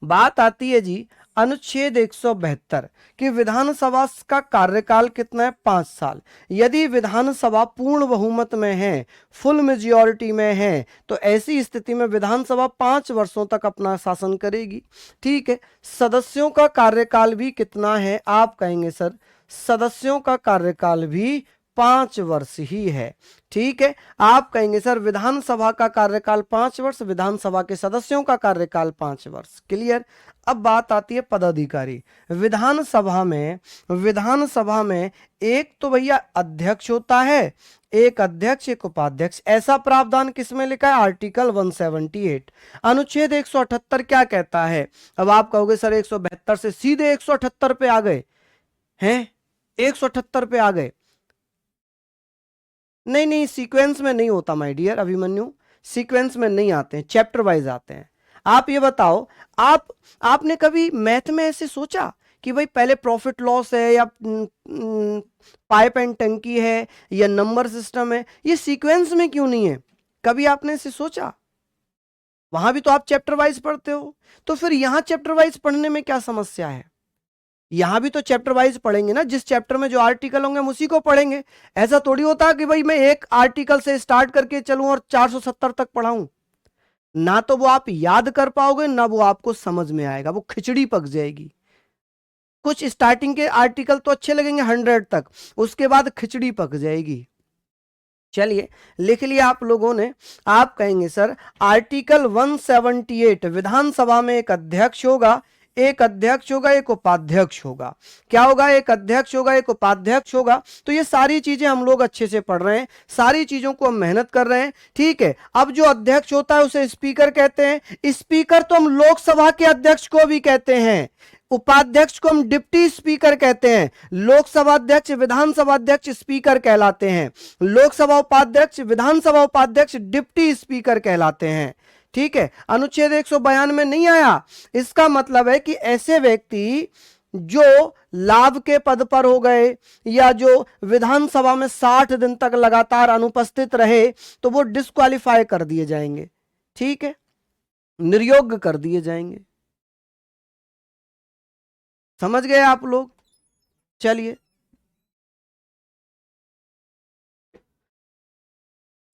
Speaker 1: बात आती है जी अनुच्छेद 172 कि विधानसभा का कार्यकाल कितना है? 5 साल। यदि विधानसभा पूर्ण बहुमत में है, फुल मेजॉरिटी में है, तो ऐसी स्थिति में विधानसभा 5 वर्षों तक अपना शासन करेगी, ठीक है। सदस्यों का कार्यकाल भी कितना है? आप कहेंगे सर सदस्यों का कार्यकाल भी 5 वर्ष ही है, ठीक है। आप कहेंगे सर विधानसभा का कार्यकाल 5 वर्ष, विधानसभा के सदस्यों का कार्यकाल 5 वर्ष। क्लियर। अब बात आती है पदाधिकारी। विधानसभा में एक तो भैया अध्यक्ष होता है, एक अध्यक्ष एक उपाध्यक्ष। ऐसा प्रावधान किसमें लिखा है? आर्टिकल 178। अनुच्छेद 178 क्या कहता है? अब आप कहोगे सर 172 से सीधे 178 पे आ गए हैं, 178 पे आ गए। नहीं नहीं, सीक्वेंस में नहीं होता माय डियर अभिमन्यु, सीक्वेंस में नहीं आते हैं, चैप्टर वाइज आते हैं। आप ये बताओ, आपने कभी मैथ में ऐसे सोचा कि भाई पहले प्रॉफिट लॉस है या पाइप एंड टंकी है या नंबर सिस्टम है, ये सीक्वेंस में क्यों नहीं है? कभी आपने ऐसे सोचा? वहां भी तो आप चैप्टर वाइज पढ़ते हो, तो फिर यहां चैप्टर वाइज पढ़ने में क्या समस्या है? यहां भी तो चैप्टर वाइज पढ़ेंगे ना, जिस चैप्टर में जो आर्टिकल होंगे हम उसी को पढ़ेंगे। ऐसा थोड़ी होता कि भाई मैं एक आर्टिकल से स्टार्ट करके चलूं और 470 तक पढ़ाऊं। ना तो वो आप याद कर पाओगे, ना वो आपको समझ में आएगा, वो खिचड़ी पक जाएगी। कुछ स्टार्टिंग के आर्टिकल तो अच्छे लगेंगे 100 तक, उसके बाद खिचड़ी पक जाएगी। चलिए लिख लिया आप लोगों ने। आप कहेंगे सर आर्टिकल 178 विधानसभा में एक अध्यक्ष होगा, एक अध्यक्ष होगा, एक उपाध्यक्ष होगा। क्या होगा? एक अध्यक्ष होगा, एक उपाध्यक्ष होगा। तो ये सारी चीजें हम लोग अच्छे से पढ़ रहे हैं, सारी चीजों को हम मेहनत कर रहे हैं, ठीक है। अब जो अध्यक्ष होता है उसे स्पीकर कहते हैं। स्पीकर तो हम लोकसभा के अध्यक्ष को भी कहते हैं, उपाध्यक्ष को हम डिप्टी स्पीकर कहते हैं। लोकसभा अध्यक्ष, विधानसभा अध्यक्ष स्पीकर कहलाते हैं। लोकसभा उपाध्यक्ष, विधानसभा उपाध्यक्ष डिप्टी स्पीकर कहलाते हैं, ठीक है। अनुच्छेद 192 में नहीं आया। इसका मतलब है कि ऐसे व्यक्ति जो लाभ के पद पर हो गए या जो विधानसभा में 60 दिन तक लगातार अनुपस्थित रहे, तो वो डिस्क्वालीफाई कर दिए जाएंगे, ठीक है, निर्योग्य कर दिए जाएंगे। समझ गए आप लोग? चलिए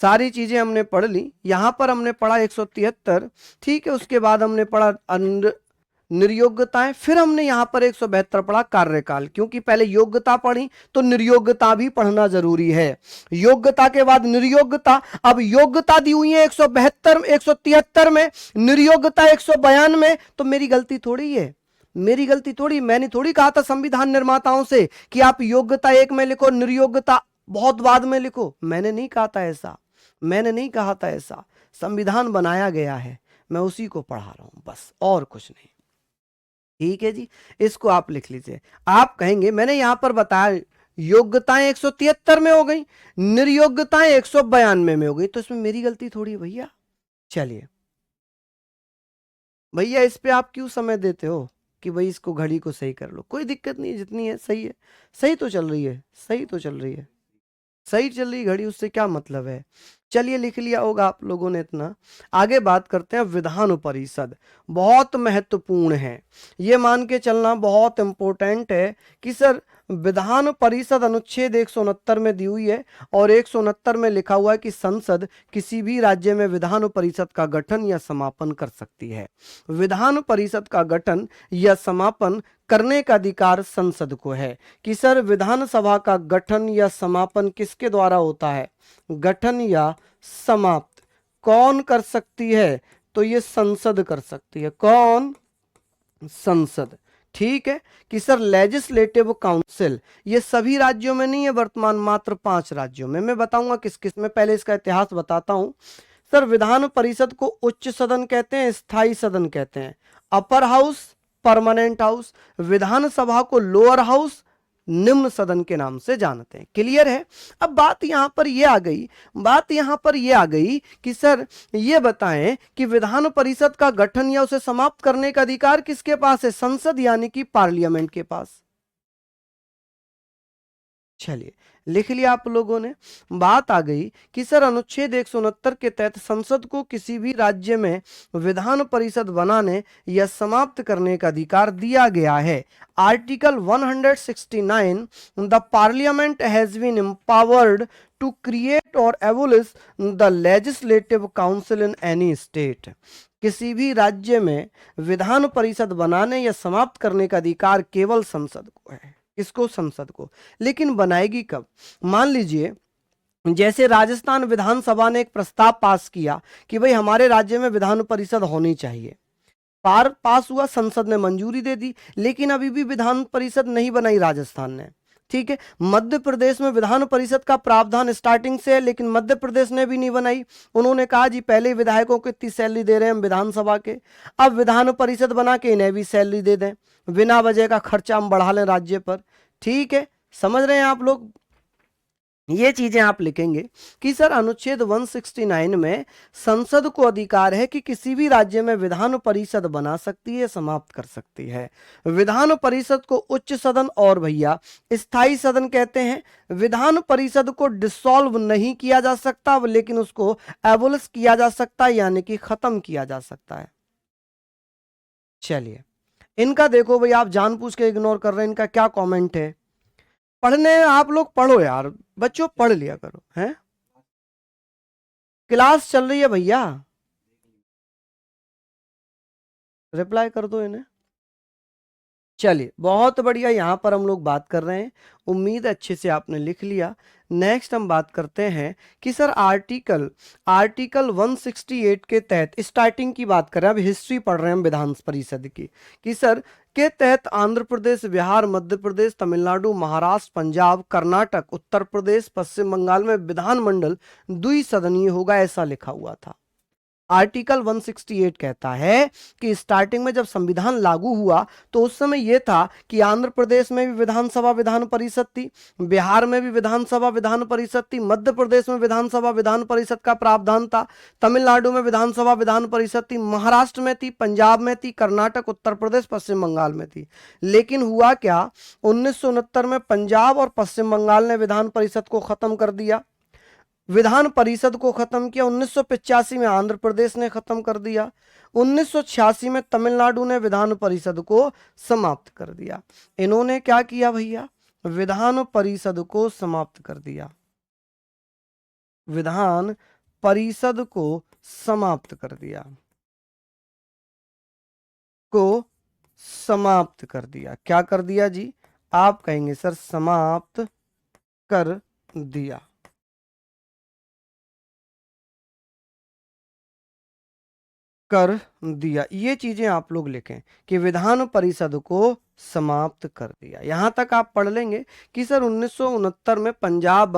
Speaker 1: सारी चीजें हमने पढ़ ली। यहां पर हमने पढ़ा 173, ठीक है। उसके बाद हमने पढ़ा निर्योग्यताएं, फिर हमने यहां पर 172 पढ़ा कार्यकाल। क्योंकि पहले योग्यता पढ़ी तो निर्योग्यता भी पढ़ना जरूरी है। योग्यता के बाद निर्योग्यता। अब योग्यता दी हुई है 173 में, निर्योग्यता 192 में, तो मेरी गलती थोड़ी है, मेरी गलती थोड़ी। मैंने थोड़ी कहा था संविधान निर्माताओं से कि आप योग्यता 1 में लिखो, निर्योग्यता बहुत बाद में लिखो। मैंने नहीं कहा था ऐसा, मैंने नहीं कहा था ऐसा। संविधान बनाया गया है, मैं उसी को पढ़ा रहा हूं, बस और कुछ नहीं, ठीक है जी। इसको आप लिख लीजिए। आप कहेंगे मैंने यहां पर बताया योग्यताएं 173 में हो गई, निर्योग्यताएं 192 में हो गई, तो इसमें मेरी गलती थोड़ी है भैया। चलिए भैया इस पे आप क्यों समय देते हो कि भाई इसको घड़ी को सही कर लो? कोई दिक्कत नहीं, जितनी है सही है, सही तो चल रही है, सही तो चल रही है, सही चल रही घड़ी, उससे क्या मतलब है। चलिए लिख लिया होगा आप लोगों ने इतना। आगे बात करते हैं विधान परिषद, बहुत महत्वपूर्ण है। ये मान के चलना बहुत इंपॉर्टेंट है कि सर विधान परिषद अनुच्छेद 169 में दी हुई है और 169 में लिखा हुआ है कि संसद किसी भी राज्य में विधान परिषद का गठन या समापन कर सकती है। विधान परिषद का गठन या समापन करने का अधिकार संसद को है। कि सर विधानसभा का गठन या समापन किसके द्वारा होता है? गठन या समाप्त कौन कर सकती है? तो ये संसद कर सकती है। कौन? संसद, ठीक है। कि सर लेजिस्लेटिव काउंसिल ये सभी राज्यों में नहीं है वर्तमान, मात्र 5 राज्यों में। मैं बताऊंगा किस किस में, पहले इसका इतिहास बताता हूं, सर विधान परिषद को उच्च सदन कहते हैं, स्थायी सदन कहते हैं। अपर हाउस परमानेंट हाउस, विधानसभा को लोअर हाउस निम्न सदन के नाम से जानते हैं। क्लियर है। अब बात यहां पर यह आ गई कि सर ये बताएं कि विधान परिषद का गठन या उसे समाप्त करने का अधिकार किसके पास है? संसद यानी कि पार्लियामेंट के पास। चलिए लिख लिया आप लोगों ने। बात आ गई कि सर अनुच्छेद 169 के तहत संसद को किसी भी राज्य में विधान परिषद बनाने या समाप्त करने का अधिकार दिया गया है। Article 169, the parliament has been empowered to create और abolish the legislative council in any state. किसी भी राज्य में विधान परिषद बनाने या समाप्त करने का अधिकार केवल संसद को है। किसको? संसद को। लेकिन बनाएगी कब? मान लीजिए जैसे राजस्थान विधानसभा ने एक प्रस्ताव पास किया कि भाई हमारे राज्य में विधान परिषद होनी चाहिए, पास हुआ, संसद ने मंजूरी दे दी, लेकिन अभी भी विधान परिषद नहीं बनाई राजस्थान ने। ठीक है। मध्य प्रदेश में विधान परिषद का प्रावधान स्टार्टिंग से है, लेकिन मध्य प्रदेश ने भी नहीं बनाई। उन्होंने कहा जी पहले विधायकों को इतनी सैलरी दे रहे हैं हम विधानसभा के, अब विधान परिषद बना के इन्हें भी सैलरी दे दें, बिना वजह का खर्चा हम बढ़ा लें राज्य पर। ठीक है, समझ रहे हैं आप लोग? ये चीजें आप लिखेंगे कि सर अनुच्छेद 169 में संसद को अधिकार है कि किसी भी राज्य में विधान परिषद बना सकती है, समाप्त कर सकती है। विधान परिषद को उच्च सदन और भैया स्थायी सदन कहते हैं। विधान परिषद को डिसॉल्व नहीं किया जा सकता, लेकिन उसको एबोलिश किया जा सकता है, यानी कि खत्म किया जा सकता है। चलिए इनका देखो भाई, आप जानबूझ के इग्नोर कर रहे हैं, इनका क्या कमेंट है? पढ़ने आप लोग पढ़ो यार, बच्चों पढ़ लिया करो, हैं? क्लास चल रही है भैया, रिप्लाई कर दो इन्हें। चलिए बहुत बढ़िया, यहां पर हम लोग बात कर रहे हैं, उम्मीद अच्छे से आपने लिख लिया। नेक्स्ट हम बात करते हैं कि सर आर्टिकल 168 के तहत स्टार्टिंग की बात करें, अब हिस्ट्री पढ़ रहे हैं हम विधान परिषद की, कि सर के तहत आंध्र प्रदेश, बिहार, मध्य प्रदेश, तमिलनाडु, महाराष्ट्र, पंजाब, कर्नाटक, उत्तर प्रदेश, पश्चिम बंगाल में विधानमंडल द्विसदनीय होगा, ऐसा लिखा हुआ था। आर्टिकल 168 कहता है कि स्टार्टिंग में जब संविधान लागू हुआ तो उस समय यह था कि आंध्र प्रदेश में भी विधानसभा विधान परिषद थी, बिहार में भी विधानसभा विधान परिषद थी, मध्य प्रदेश में विधानसभा विधान परिषद का प्रावधान था, तमिलनाडु में विधानसभा विधान परिषद थी, महाराष्ट्र में थी, पंजाब में थी, कर्नाटक, उत्तर प्रदेश, पश्चिम बंगाल में थी। लेकिन हुआ क्या, 1969 में पंजाब और पश्चिम बंगाल ने विधान परिषद को खत्म कर दिया, विधान परिषद को खत्म किया। 1985 में आंध्र प्रदेश ने खत्म कर दिया, 1986 में तमिलनाडु ने विधान परिषद को समाप्त कर दिया। इन्होंने क्या किया भैया? विधान परिषद को समाप्त कर दिया, विधान परिषद को समाप्त कर दिया, क्या कर दिया जी? आप कहेंगे सर समाप्त कर दिया। ये चीजें आप लोग लिखें कि विधान परिषद को समाप्त कर दिया। यहां तक आप पढ़ लेंगे कि सर 1969 में पंजाब,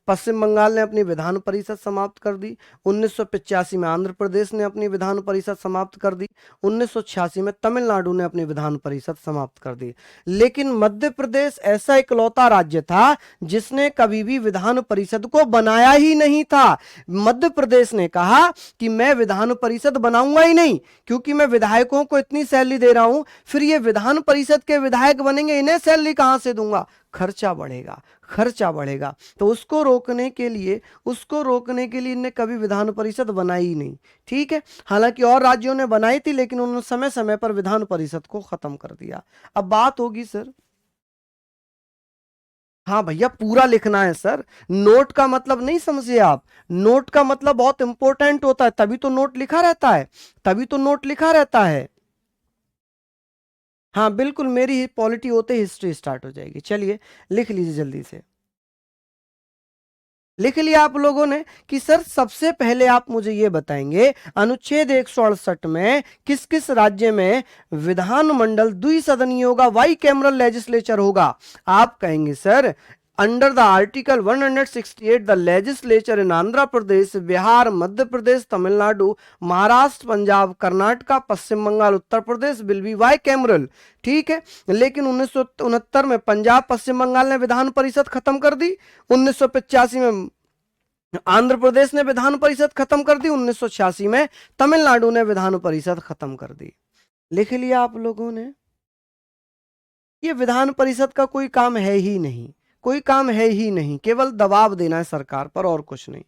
Speaker 1: पश्चिम बंगाल ने अपनी विधान परिषद समाप्त कर दी, 1985 में आंध्र प्रदेश ने अपनी विधान परिषद समाप्त कर दी, 1986 में तमिलनाडु ने अपनी विधान परिषद समाप्त कर दी। लेकिन मध्य प्रदेश ऐसा इकलौता राज्य था जिसने कभी भी विधान परिषद को बनाया ही नहीं था। मध्य प्रदेश ने कहा कि मैं विधान परिषद बनाऊंगा ही नहीं, क्योंकि मैं विधायकों को इतनी सैलरी दे रहा हूं, फिर ये विधान परिषद के विधायक बनेंगे, इन्हें सैलरी कहां से दूंगा? खर्चा बढ़ेगा। तो उसको रोकने के लिए इन्हें कभी विधान परिषद बनाई ही नहीं। ठीक है, हालांकि और राज्यों ने बनाई थी, लेकिन उन्होंने समय समय पर विधान परिषद को खत्म कर दिया। अब बात होगी सर, हाँ भैया पूरा लिखना है सर, नोट का मतलब नहीं समझे आप, नोट का मतलब बहुत इंपॉर्टेंट होता है, तभी तो नोट लिखा रहता है, हाँ बिल्कुल, मेरी पॉलिटी होते हिस्ट्री स्टार्ट हो जाएगी। चलिए लिख लीजिए जल्दी से, लिख लिया आप लोगों ने कि सर सबसे पहले आप मुझे ये बताएंगे अनुच्छेद 168 में किस किस राज्य में विधानमंडल द्विसदनीय होगा, बाई कैमरल लेजिस्लेचर होगा? आप कहेंगे sir under the article 168 the legislature in Andhra Pradesh, Bihar, Madhya Pradesh, Tamil Nadu, Maharashtra, Punjab, Karnataka, Paschim Bengal, Uttar Pradesh will be bicameral. ठीक है, लेकिन 1969 में पंजाब पश्चिम बंगाल ने विधान परिषद खत्म कर दी, 1985 में आंध्र प्रदेश ने विधान परिषद खत्म कर दी, 1986 में तमिलनाडु ने विधान परिषद खत्म कर दी। लिख लिया आप लोगों ने? ये विधान परिषद का कोई काम है ही नहीं, कोई काम है ही नहीं, केवल दबाव देना है सरकार पर और कुछ नहीं।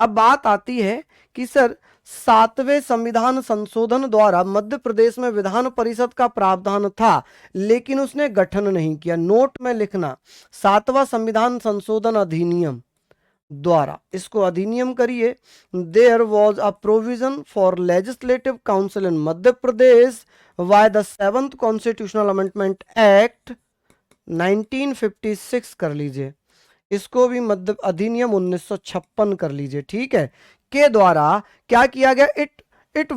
Speaker 1: अब बात आती है कि सर 7वें संविधान संशोधन द्वारा मध्य प्रदेश में विधान परिषद का प्रावधान था, लेकिन उसने गठन नहीं किया। नोट में लिखना, 7वां संविधान संशोधन अधिनियम द्वारा, इसको अधिनियम करिए। There was a provision for legislative council in Madhya Pradesh by the 7th constitutional amendment act 1956 कर लीजिए, इसको भी मध्य अधिनियम 1956 कर लीजिए। ठीक है, के द्वारा क्या किया गया? इट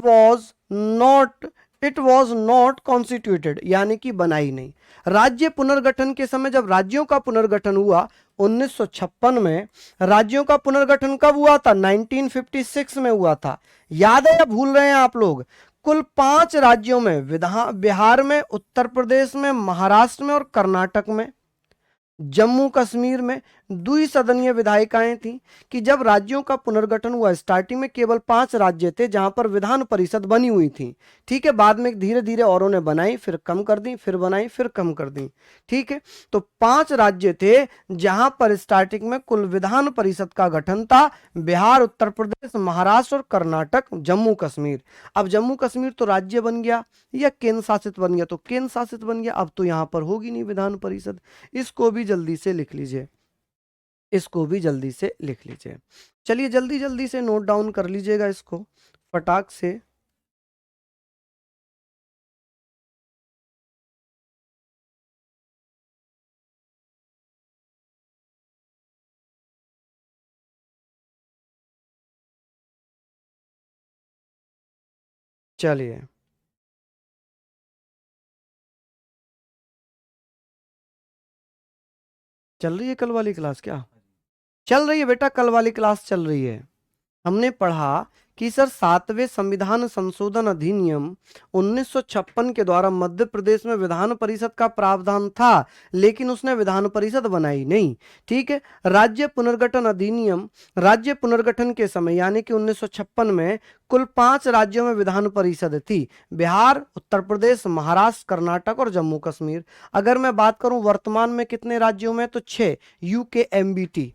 Speaker 1: वॉज नॉट कॉन्स्टिट्यूटेड, यानी कि बनाई नहीं। राज्य पुनर्गठन के समय जब राज्यों का पुनर्गठन हुआ 1956 में, राज्यों का पुनर्गठन कब हुआ था? 1956 में हुआ था। याद है या भूल रहे हैं आप लोग? कुल 5 राज्यों में, बिहार में, उत्तर प्रदेश में, महाराष्ट्र में और कर्नाटक में, जम्मू कश्मीर में द्विसदनीय विधायिकाएं थी कि जब राज्यों का पुनर्गठन हुआ, स्टार्टिंग में केवल 5 राज्य थे जहां पर विधान परिषद बनी हुई थी। ठीक है, बाद में धीरे धीरे औरों ने बनाई, फिर कम कर दी, फिर बनाई, फिर कम कर दी। ठीक है, तो 5 राज्य थे जहां पर स्टार्टिंग में कुल विधान परिषद का गठन था, बिहार, उत्तर प्रदेश, महाराष्ट्र और कर्नाटक, जम्मू कश्मीर। अब जम्मू कश्मीर तो राज्य बन गया या केंद्र शासित बन गया? तो केंद्र शासित बन गया, अब तो यहां पर होगी नहीं विधान परिषद। इसको भी जल्दी से लिख लीजिए, इसको भी जल्दी से लिख लीजिए। चलिए जल्दी जल्दी से नोट डाउन कर लीजिएगा इसको फटाक से। चलिए, चल रही है कल वाली क्लास? क्या चल रही है बेटा? कल वाली क्लास चल रही है। हमने पढ़ा कि सर 7वें संविधान संशोधन अधिनियम 1956 के द्वारा मध्य प्रदेश में विधान परिषद का प्रावधान था, लेकिन उसने विधान परिषद बनाई नहीं। ठीक है, राज्य पुनर्गठन अधिनियम, राज्य पुनर्गठन के समय यानी कि 1956 में कुल 5 राज्यों में विधान परिषद थी, बिहार, उत्तर प्रदेश, महाराष्ट्र, कर्नाटक और जम्मू कश्मीर। अगर मैं बात करूं वर्तमान में कितने राज्यों में, तो 6, UKMBT।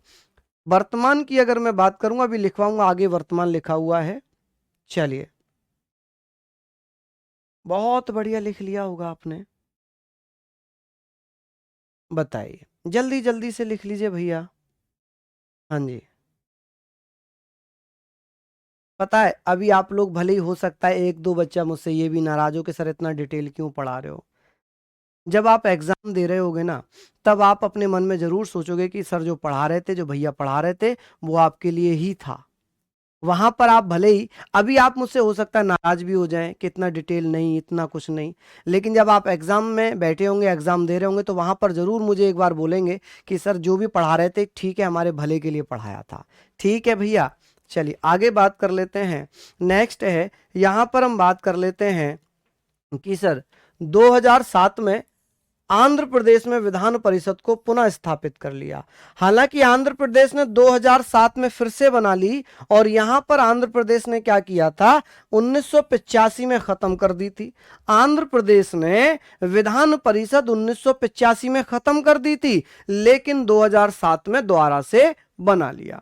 Speaker 1: वर्तमान की अगर मैं बात करूंगा, अभी लिखवाऊंगा, आगे वर्तमान लिखा हुआ है। चलिए, बहुत बढ़िया लिख लिया होगा आपने। बताइए, जल्दी जल्दी से लिख लीजिए भैया। हाँ जी, पता है अभी आप लोग भले ही हो सकता है 1-2 बच्चा मुझसे ये भी नाराज हो कि सर इतना डिटेल क्यों पढ़ा रहे हो। जब आप एग्जाम दे रहे होगे ना, तब आप अपने मन में जरूर सोचोगे कि सर जो पढ़ा रहे थे, जो भैया पढ़ा रहे थे, वो आपके लिए ही था। वहां पर आप भले ही अभी आप मुझसे हो सकता है नाराज भी हो जाएं कि इतना डिटेल नहीं, इतना कुछ नहीं, लेकिन जब आप एग्जाम में बैठे होंगे, एग्जाम दे रहे होंगे, तो वहां पर जरूर मुझे एक बार बोलेंगे कि सर जो भी पढ़ा रहे थे ठीक है, हमारे भले के लिए पढ़ाया था। ठीक है भैया, चलिए आगे बात कर लेते हैं। नेक्स्ट है, यहां पर हम बात कर लेते हैं कि सर 2007 में आंध्र प्रदेश में विधान परिषद को पुनः स्थापित कर लिया। हालांकि आंध्र प्रदेश ने 2007 में फिर से बना ली, और यहां पर आंध्र प्रदेश ने क्या किया था, 1985 में खत्म कर दी थी। आंध्र प्रदेश ने विधान परिषद 1985 में खत्म कर दी थी, लेकिन 2007 में दोबारा से बना लिया।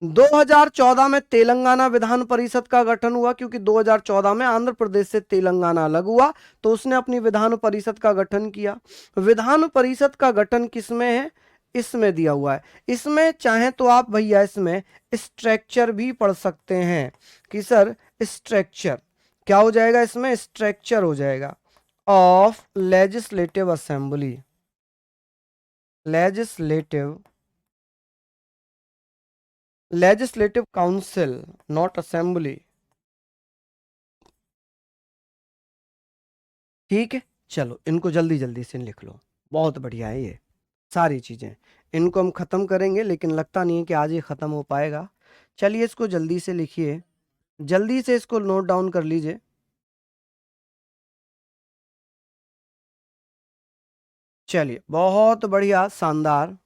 Speaker 1: 2014 में तेलंगाना विधान परिषद का गठन हुआ, क्योंकि 2014 में आंध्र प्रदेश से तेलंगाना अलग हुआ, तो उसने अपनी विधान परिषद का गठन किया। विधान परिषद का गठन किसमें है? इसमें दिया हुआ है। इसमें चाहे तो आप भैया इसमें स्ट्रक्चर भी पढ़ सकते हैं कि सर स्ट्रक्चर क्या हो जाएगा, इसमें स्ट्रक्चर हो जाएगा of legislative assembly, legislative legislative council, not assembly. ठीक है, चलो इनको जल्दी जल्दी से लिख लो, बहुत बढ़िया है ये। सारी चीजें। इनको हम खत्म करेंगे, लेकिन लगता नहीं है कि आज ये खत्म हो पाएगा। चलिए इसको जल्दी से लिखिए, जल्दी से इसको नोट डाउन कर लीजिए। चलिए, बहुत बढ़िया, शानदार।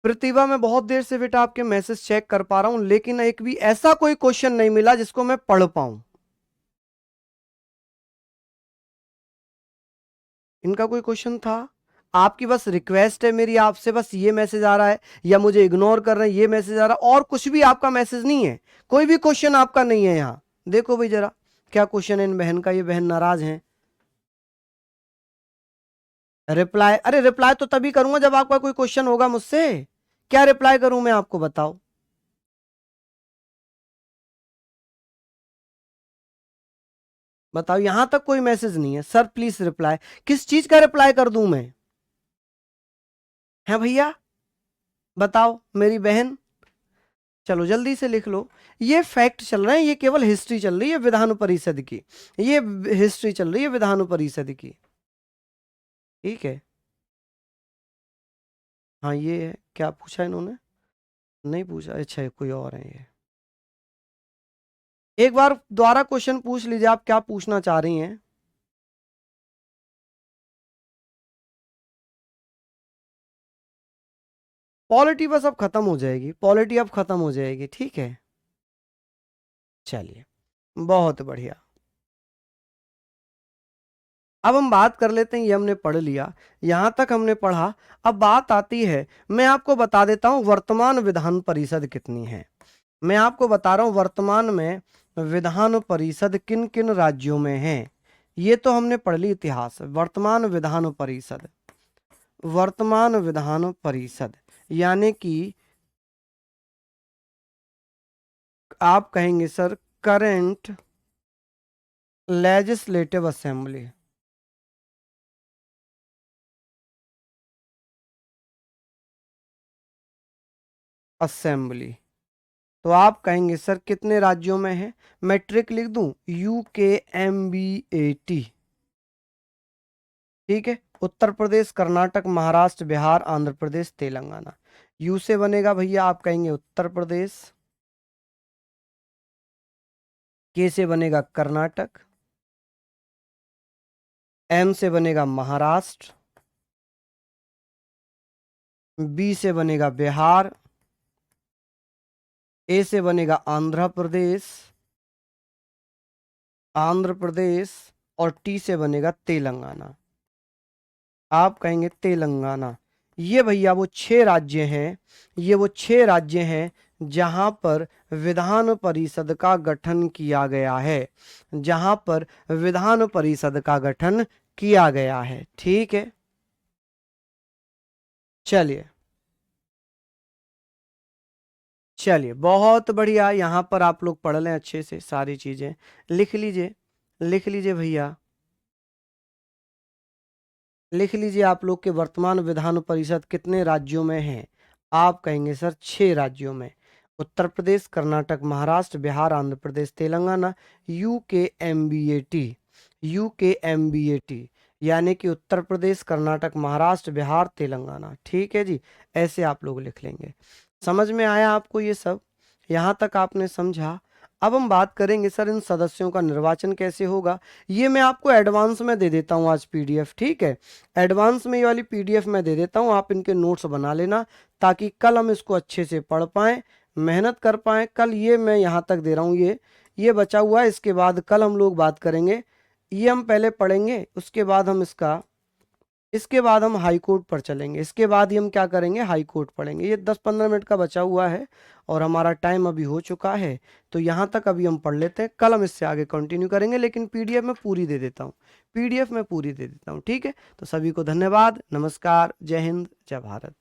Speaker 1: प्रतिभा, मैं बहुत देर से बेटा आपके मैसेज चेक कर पा रहा हूं, लेकिन एक भी ऐसा कोई क्वेश्चन नहीं मिला जिसको मैं पढ़ पाऊं। इनका कोई क्वेश्चन था? आपकी बस रिक्वेस्ट है मेरी आपसे, बस ये मैसेज आ रहा है, या मुझे इग्नोर कर रहे हैं, ये मैसेज आ रहा है, और कुछ भी आपका मैसेज नहीं है, कोई भी क्वेश्चन आपका नहीं है यहां। देखो भाई जरा, क्या क्वेश्चन है इन बहन का? ये बहन नाराज है। रिप्लाई? अरे रिप्लाई तो तभी करूंगा जब आपका कोई क्वेश्चन होगा मुझसे। क्या रिप्लाई करूं मैं आपको, बताओ। बताओ, यहां तक कोई मैसेज नहीं है। सर प्लीज रिप्लाई, किस चीज का रिप्लाई कर दूं मैं? है भैया, बताओ मेरी बहन। चलो जल्दी से लिख लो। ये फैक्ट चल रहे हैं, ये केवल हिस्ट्री चल रही है विधान परिषद की, ये हिस्ट्री चल रही है विधान परिषद की। ठीक है। हाँ ये है। क्या पूछा इन्होंने? नहीं पूछा, अच्छा ये कोई और है ये। एक बार दोबारा क्वेश्चन पूछ लीजिए, आप क्या पूछना चाह रही हैं? पॉलिटी बस अब खत्म हो जाएगी, पॉलिटी अब खत्म हो जाएगी, ठीक है। चलिए, बहुत बढ़िया। अब हम बात कर लेते हैं, ये हमने पढ़ लिया, यहां तक हमने पढ़ा। अब बात आती है, मैं आपको बता देता हूं वर्तमान विधान परिषद कितनी है। मैं आपको बता रहा हूं वर्तमान में विधान परिषद किन किन राज्यों में है। ये तो हमने पढ़ ली इतिहास। वर्तमान विधान परिषद, वर्तमान विधान परिषद यानी कि आप कहेंगे sir current legislative assembly, assembly. तो आप कहेंगे सर कितने राज्यों में है? मैं ट्रिक लिख दूं, UKMBAT। ठीक है, उत्तर प्रदेश, कर्नाटक, महाराष्ट्र, बिहार, आंध्र प्रदेश, तेलंगाना। यू से बनेगा भैया, आप कहेंगे उत्तर प्रदेश। के से बनेगा कर्नाटक। एम से बनेगा महाराष्ट्र। बी से बनेगा बिहार। ए से बनेगा आंध्र प्रदेश, आंध्र प्रदेश। और टी से बनेगा तेलंगाना। आप कहेंगे तेलंगाना। ये भैया वो 6 राज्य हैं, ये वो 6 राज्य हैं जहां पर विधान परिषद का गठन किया गया है, जहां पर विधान परिषद का गठन किया गया है। ठीक है, चलिए चलिए, बहुत बढ़िया। यहां पर आप लोग पढ़ लें अच्छे से, सारी चीजें लिख लीजिए, लिख लीजिए भैया, लिख लीजिए आप लोग के वर्तमान विधान परिषद कितने राज्यों में है। आप कहेंगे सर 6 राज्यों में, उत्तर प्रदेश, कर्नाटक, महाराष्ट्र, बिहार, आंध्र प्रदेश, तेलंगाना। UKMBAT, UKMBAT यानी कि उत्तर प्रदेश, कर्नाटक, महाराष्ट्र, बिहार, तेलंगाना। ठीक है जी, ऐसे आप लोग लिख लेंगे। समझ में आया आपको ये सब? यहाँ तक आपने समझा? अब हम बात करेंगे सर इन सदस्यों का निर्वाचन कैसे होगा। ये मैं आपको एडवांस में दे देता हूँ आज PDF, ठीक है। एडवांस में ये वाली PDF मैं दे देता हूँ, आप इनके नोट्स बना लेना, ताकि कल हम इसको अच्छे से पढ़ पाएँ, मेहनत कर पाएँ। कल ये मैं यहाँ तक दे रहा हूँ, ये बचा हुआ है, इसके बाद कल हम लोग बात करेंगे। ये हम पहले पढ़ेंगे, उसके बाद हम इसके बाद हम हाई कोर्ट पर चलेंगे, इसके बाद ही हम क्या करेंगे, हाई कोर्ट पढ़ेंगे। ये 10-15 मिनट का बचा हुआ है और हमारा टाइम अभी हो चुका है, तो यहाँ तक अभी हम पढ़ लेते हैं, कल हम इससे आगे कंटिन्यू करेंगे। लेकिन PDF में पूरी दे देता हूँ, PDF में पूरी दे देता हूँ, ठीक है। तो सभी को धन्यवाद, नमस्कार, जय हिंद, जय भारत।